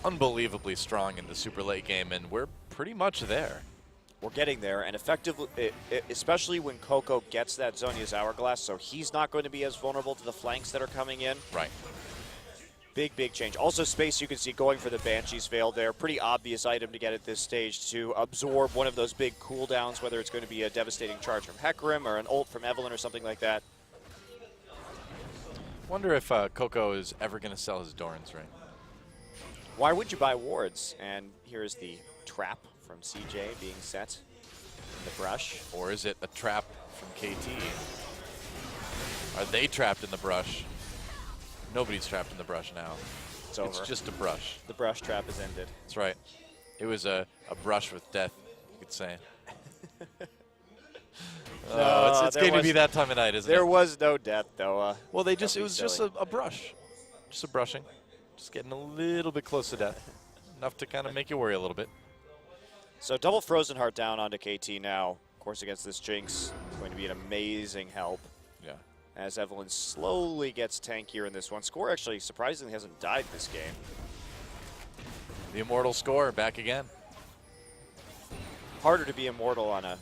unbelievably strong in the super late game, and we're pretty much there. We're getting there, and effectively, especially when Coco gets that Zhonya's Hourglass, so he's not going to be as vulnerable to the flanks that are coming in. Right. Big, big change. Also, Space, you can see going for the Banshee's Veil there. Pretty obvious item to get at this stage to absorb one of those big cooldowns, whether it's going to be a devastating charge from Hecarim or an ult from Evelynn or something like that. Wonder if Coco is ever going to sell his Doran's ring. Why would you buy wards? And here's the trap from CJ being set in the brush. Or is it a trap from KT? Are they trapped in the brush? Nobody's trapped in the brush now. It's over. It's just a brush. The brush trap is ended. That's right. It was a brush with death, you could say. It's going to be that time of night, isn't it? There was no death, though. Well, it was just a brush. Just a brushing. Just getting a little bit close to death. Enough to kind of make you worry a little bit. So double Frozen Heart down onto KT now. Of course, against this Jinx, it's going to be an amazing help. Yeah. As Evelynn slowly gets tankier in this one. Score actually surprisingly hasn't died this game. The Immortal Score back again. Harder to be immortal on a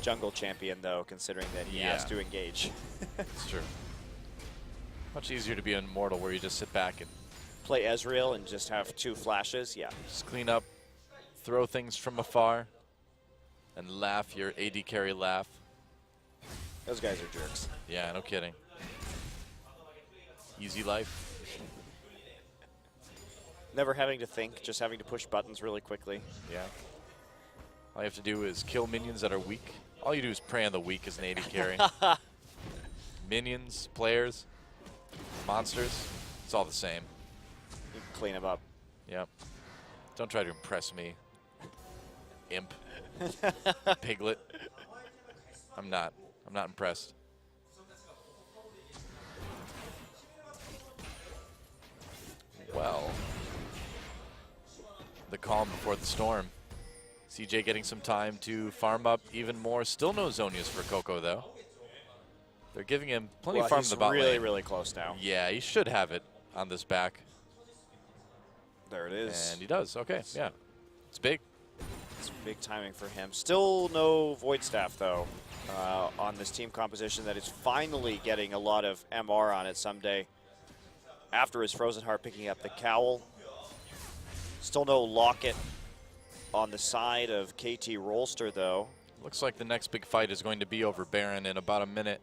jungle champion, though, considering that he has to engage. It's true. Much easier to be an immortal where you just sit back and play Ezreal and just have 2 flashes. Yeah. Just clean up, throw things from afar, and laugh your AD carry laugh. Those guys are jerks. Yeah, no kidding. Easy life. Never having to think, just having to push buttons really quickly. Yeah. All you have to do is kill minions that are weak. All you do is prey on the weak as an AD carry. Minions, players, monsters, it's all the same. You can clean them up. Yep. Don't try to impress me. Imp. Piglet. I'm not impressed. Well, the calm before the storm. CJ getting some time to farm up even more. Still no Zhonya's for Coco, though. They're giving him plenty of farm in the bot really, lane. really close now. Yeah, he should have it on this back. There it is. And he does. Okay, yeah. It's big. It's big timing for him. Still no Void Staff, though, on this team composition that is finally getting a lot of MR on it someday. After his Frozen Heart picking up the Cowl. Still no Locket on the side of KT Rolster, though. Looks like the next big fight is going to be over Baron in about a minute.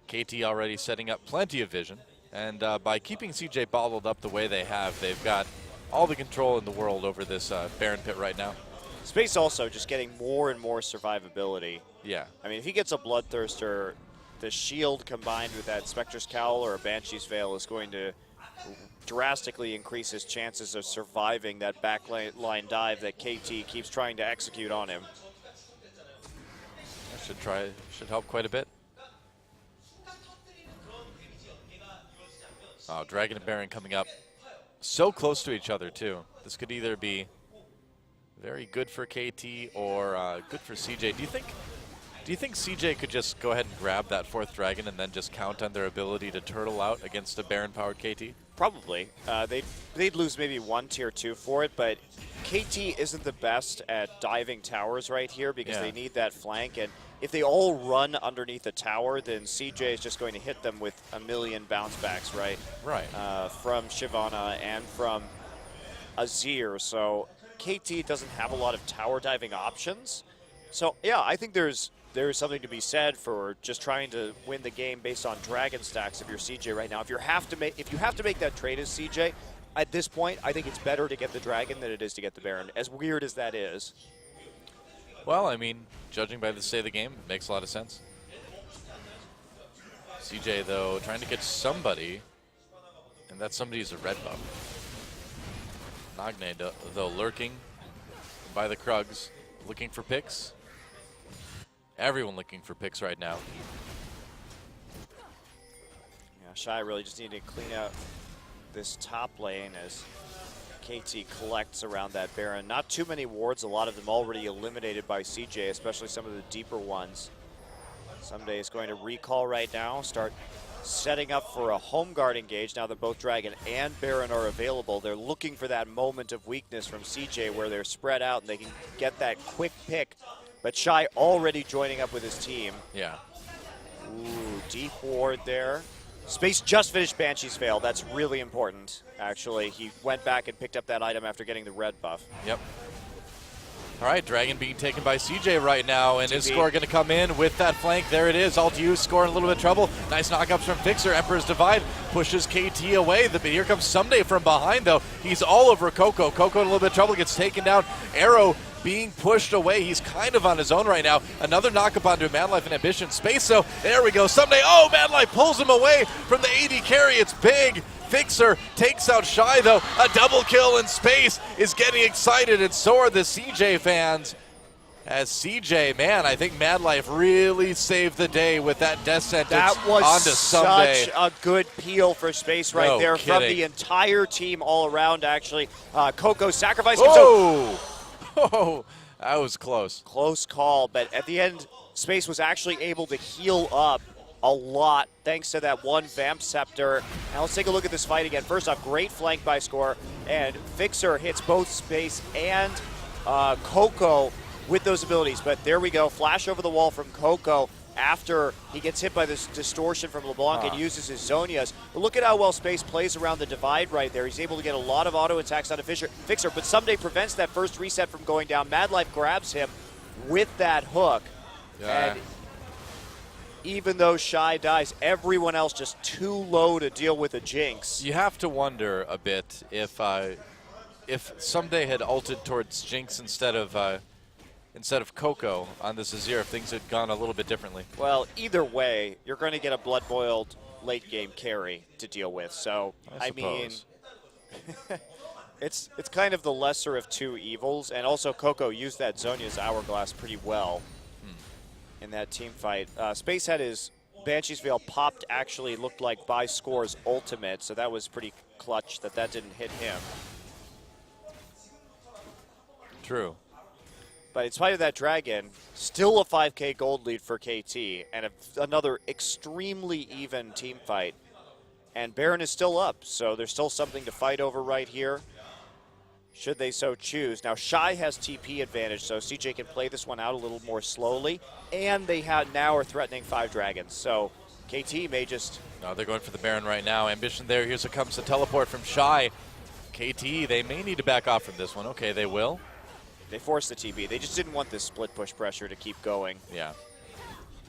KT already setting up plenty of vision. And by keeping CJ bottled up the way they have, they've got all the control in the world over this Baron pit right now. Space also just getting more and more survivability. Yeah. I mean, if he gets a Bloodthirster, the shield combined with that Spectre's Cowl or a Banshee's Veil is going to drastically increase his chances of surviving that backline dive that KT keeps trying to execute on him. That should help quite a bit. Oh, Dragon and Baron coming up so close to each other, too. This could either be very good for KT or good for CJ. Do you think CJ could just go ahead and grab that 4th dragon and then just count on their ability to turtle out against a Baron-powered KT? Probably. They'd lose maybe 1 tier 2 for it, but KT isn't the best at diving towers right here because they need that flank. And if they all run underneath the tower, then CJ is just going to hit them with a million bounce backs, right? Right. From Shyvana and from Azir. So KT doesn't have a lot of tower diving options. So yeah, I think there's something to be said for just trying to win the game based on dragon stacks if you're CJ right now. If you have to make that trade as CJ, at this point, I think it's better to get the dragon than it is to get the Baron. As weird as that is. Well, I mean, judging by the state of the game, it makes a lot of sense. CJ, though, trying to get somebody, and that somebody is a red buff. Nagne, though, lurking by the Krugs, looking for picks. Everyone looking for picks right now. Yeah, Shy really just need to clean out this top lane as KT collects around that Baron. Not too many wards, a lot of them already eliminated by CJ, especially some of the deeper ones. Someday is going to recall right now, start setting up for a home guard engage now that both Dragon and Baron are available. They're looking for that moment of weakness from CJ where they're spread out and they can get that quick pick. But Shy already joining up with his team. Yeah. Ooh, deep ward there. Space just finished Banshee's Veil. That's really important, actually. He went back and picked up that item after getting the red buff. Yep. All right, Dragon being taken by CJ right now, and his score going to come in with that flank. There it is. Alt U score in a little bit of trouble. Nice knockups from Fixer. Emperor's Divide pushes KT away. Here comes Someday from behind, though. He's all over Coco. Coco in a little bit of trouble, gets taken down. Arrow being pushed away. He's kind of on his own right now. Another knockup onto Madlife and Ambition. Space, so there we go. Someday, oh, Madlife pulls him away from the AD carry. It's big. Fixer takes out Shy, though. A double kill in Space is getting excited, and so are the CJ fans. As CJ, man, I think Madlife really saved the day with that death sentence that was onto Someday. Such a good peel for Space right there from the entire team all around, actually. Coco sacrificing himself. Oh, that was close. Close call, but at the end, Space was actually able to heal up a lot thanks to that one Vamp Scepter. Now let's take a look at this fight again. First off, great flank by Score, and Fixer hits both Space and Coco with those abilities. But there we go, flash over the wall from Coco after he gets hit by this distortion from LeBlanc and uses his Zonias. But look at how well Space plays around the divide right there. He's able to get a lot of auto attacks out of Fixer, but Someday prevents that first reset from going down. Madlife grabs him with that hook. Yeah. And even though Shy dies, everyone else just too low to deal with a Jinx. You have to wonder a bit if Someday had ulted towards Jinx instead of Coco on this Azir, if things had gone a little bit differently. Well, either way, you're going to get a blood-boiled late-game carry to deal with. So, I mean, it's kind of the lesser of two evils. And also, Coco used that Zhonya's Hourglass pretty well in that team fight. Space had his Banshee's Veil popped, actually looked like by Score's ultimate, so that was pretty clutch that didn't hit him. True. But in spite of that Dragon, still a 5K gold lead for KT, and another extremely even team fight. And Baron is still up, so there's still something to fight over right here, should they so choose. Now, Shy has TP advantage, so CJ can play this one out a little more slowly, and they now are threatening 5 Dragons, so KT may just... No, they're going for the Baron right now. Ambition there. Here comes the teleport from Shy. KT, they may need to back off from this one. Okay, they will. They forced the TP. They just didn't want this split push pressure to keep going. Yeah.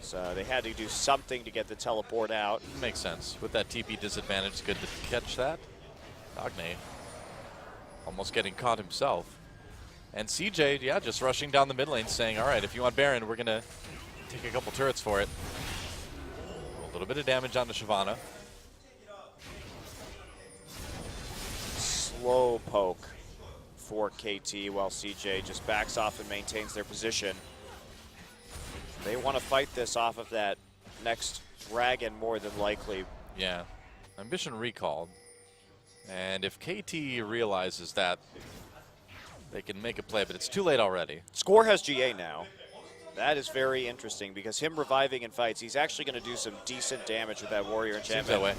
So they had to do something to get the teleport out. Makes sense. With that TP disadvantage, it's good to catch that. Nagne almost getting caught himself. And CJ, yeah, just rushing down the mid lane saying, all right, if you want Baron, we're going to take a couple turrets for it. A little bit of damage onto Shyvana. Slow poke for KT while CJ just backs off and maintains their position. They want to fight this off of that next Dragon more than likely. Yeah. Ambition recalled. And if KT realizes that, they can make a play, but it's too late already. Score has GA now. That is very interesting because him reviving in fights, he's actually going to do some decent damage with that Warrior enchantment. Seems that way.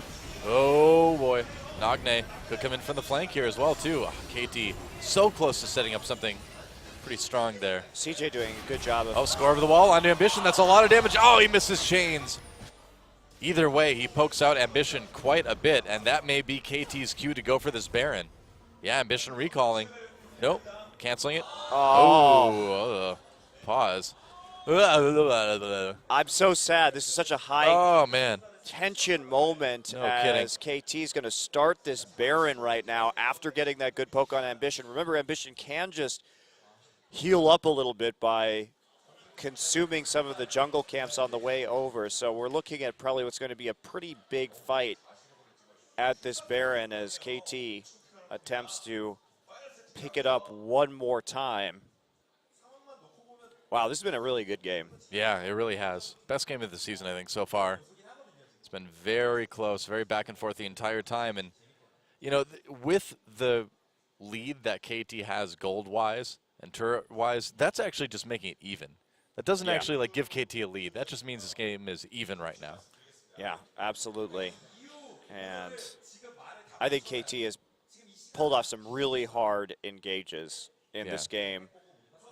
Oh boy. Nagne could come in from the flank here as well too. Oh, KT so close to setting up something pretty strong there. CJ doing a good job of... Oh, score over the wall onto Ambition. That's a lot of damage. Oh, he misses chains. Either way, he pokes out Ambition quite a bit, and that may be KT's cue to go for this Baron. Yeah, Ambition recalling. Nope. Canceling it. Oh. Pause. I'm so sad. This is such a high tension moment as KT is going to start this Baron right now after getting that good poke on Ambition. Remember, Ambition can just heal up a little bit by consuming some of the jungle camps on the way over. So we're looking at probably what's going to be a pretty big fight at this Baron as KT attempts to pick it up one more time. Wow, this has been a really good game. Yeah, it really has. Best game of the season, I think, so far. It's been very close, very back and forth the entire time. And, you know, with the lead that KT has gold-wise and turret-wise, that's actually just making it even. That doesn't actually, like, give KT a lead. That just means this game is even right now. Yeah, absolutely. And I think KT has pulled off some really hard engages in this game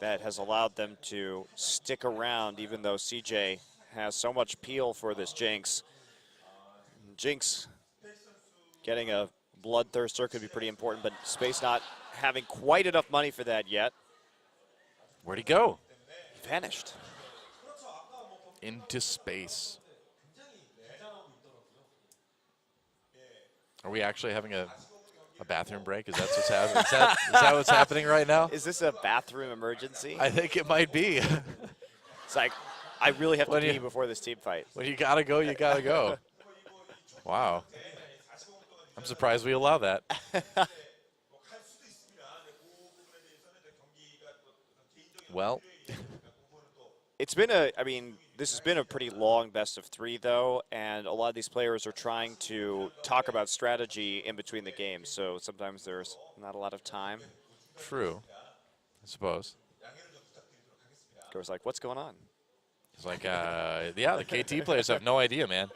that has allowed them to stick around, even though CJ has so much peel for this Jinx. Jinx getting a Bloodthirster could be pretty important, but Space not having quite enough money for that yet. Where'd he go? He vanished. Into space. Are we actually having a bathroom break? Is that what's happening? Is that what's happening right now? Is this a bathroom emergency? I think it might be. It's like, I really have to pee before this team fight. When you gotta go, you gotta go. Wow. I'm surprised we allow that. Well. It's been this has been a pretty long best of 3, though, and a lot of these players are trying to talk about strategy in between the games, so sometimes there's not a lot of time. True, I suppose. Goes like, what's going on? It's like, yeah, the KT players have no idea, man.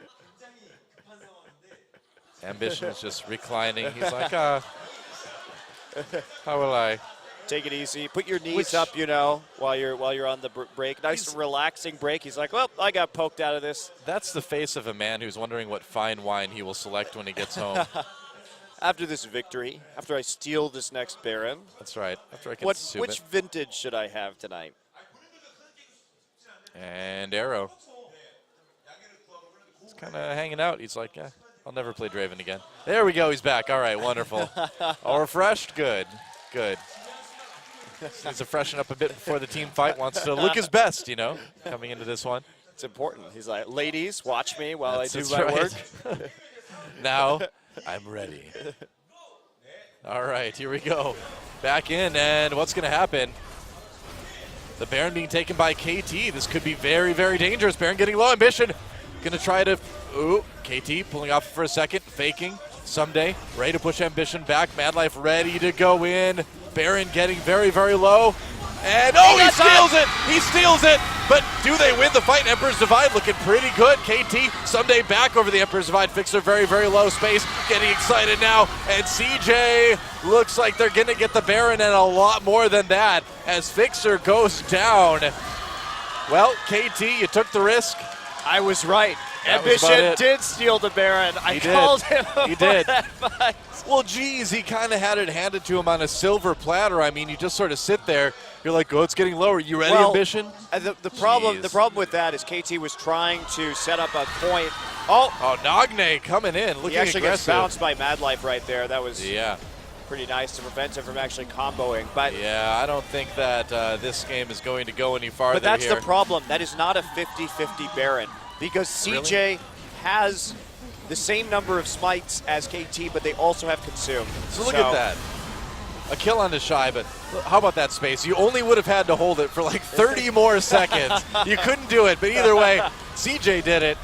Ambition is just reclining. He's like, how will I? Take it easy. Put your knees up, you know, while you're on the break. Nice relaxing break. He's like, well, I got poked out of this. That's the face of a man who's wondering what fine wine he will select when he gets home. After this victory, after I steal this next Baron. That's right. After I consume which vintage should I have tonight? And Arrow. He's kind of hanging out. He's like, yeah, I'll never play Draven again. There we go. He's back. All right, wonderful. All refreshed? Good. Good. Needs to freshen up a bit before the team fight. Wants to look his best, you know, coming into this one. It's important. He's like, ladies, watch me while I do my work. Now I'm ready. All right, here we go. Back in, and what's going to happen? The Baron being taken by KT. This could be very, very dangerous. Baron getting low ambition. Going to try to, KT pulling off for a second, faking. Someday, ready to push ambition back. Madlife ready to go in. Baron getting very, very low. And he steals it! He steals it! But do they win the fight? Emperor's Divide looking pretty good. KT someday back over the Emperor's Divide. Fixer very, very low. Space getting excited now. And CJ looks like they're going to get the Baron and a lot more than that as Fixer goes down. Well, KT, you took the risk. I was right. Ambition did steal the Baron. I called him. He did. Well, geez, he kind of had it handed to him on a silver platter. I mean, you just sort of sit there. You're like, oh, it's getting lower. You ready, Ambition? The problem with that is KT was trying to set up a point. Oh, Nagne coming in, looking aggressive. He actually gets bounced by Madlife right there. That was pretty nice to prevent him from actually comboing. But yeah, I don't think that this game is going to go any farther. But that's the problem. That is not a 50-50 Baron. Because CJ has the same number of smites as KT, but they also have consumed. So look at that. A kill on the Shy, but how about that Space? You only would have had to hold it for like 30 more seconds. You couldn't do it, but either way, CJ did it.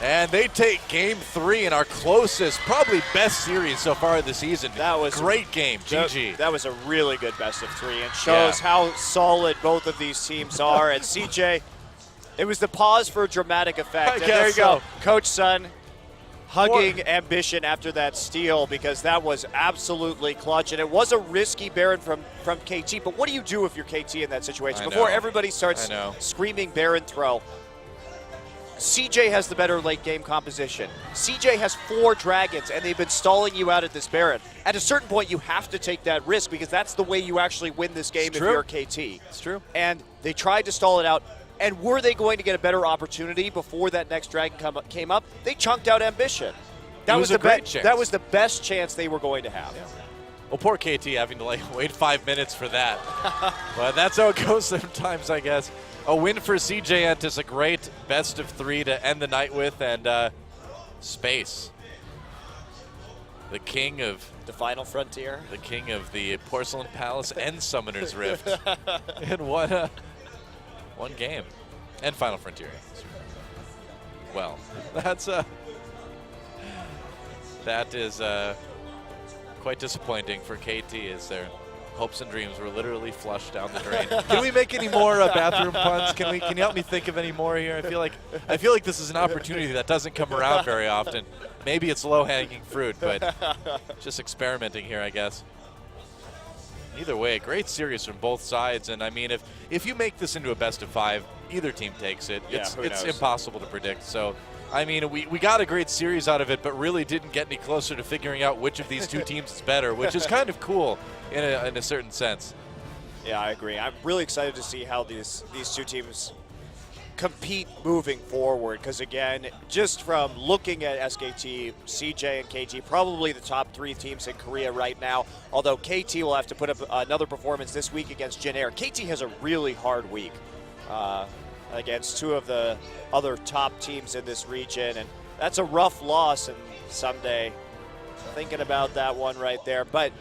And they take game 3 in our closest, probably best series so far this season. That was great game, GG. That was a really good best of 3 and shows how solid both of these teams are. And CJ, it was the pause for dramatic effect. And there you go, Coach Sun hugging Ambition after that steal because that was absolutely clutch. And it was a risky Baron from KT, but what do you do if you're KT in that situation? Before everybody starts screaming Baron throw, CJ has the better late game composition. CJ has 4 dragons, and they've been stalling you out at this Baron. At a certain point, you have to take that risk because that's the way you actually win this game if you're KT. It's true. And they tried to stall it out. And were they going to get a better opportunity before that next dragon came up? They chunked out Ambition. That was the best chance they were going to have. Yeah. Well, poor KT having to wait 5 minutes for that. But that's how it goes sometimes, I guess. A win for CJ Entus, a great best of 3 to end the night with, and Space. The king of the final frontier. The king of the Porcelain Palace and Summoner's Rift in one game. And Final Frontier. Well, that is quite disappointing for KT, as their hopes and dreams were literally flushed down the drain. Can we make any more bathroom puns? Can you help me think of any more here? I feel like this is an opportunity that doesn't come around very often. Maybe it's low-hanging fruit, but just experimenting here, I guess. Either way, great series from both sides, and I mean, if you make this into a best of 5, either team takes it. Yeah, it's impossible to predict. So, I mean, we got a great series out of it, but really didn't get any closer to figuring out which of these two teams is better, which is kind of cool in a certain sense. Yeah, I agree. I'm really excited to see how these two teams compete moving forward, because again, just from looking at SKT, CJ and KT, probably the top 3 teams in Korea right now, although KT will have to put up another performance this week against Jin Air. KT has a really hard week against 2 of the other top teams in this region, and that's a rough loss, and someday thinking about that one right there. But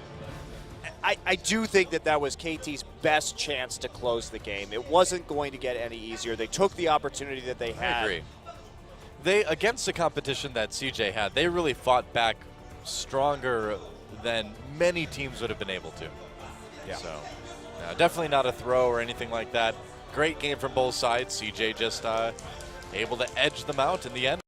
I do think that was KT's best chance to close the game. It wasn't going to get any easier. They took the opportunity that they had. I agree. Against the competition that CJ had, they really fought back stronger than many teams would have been able to. Yeah. So, definitely not a throw or anything like that. Great game from both sides. CJ just able to edge them out in the end.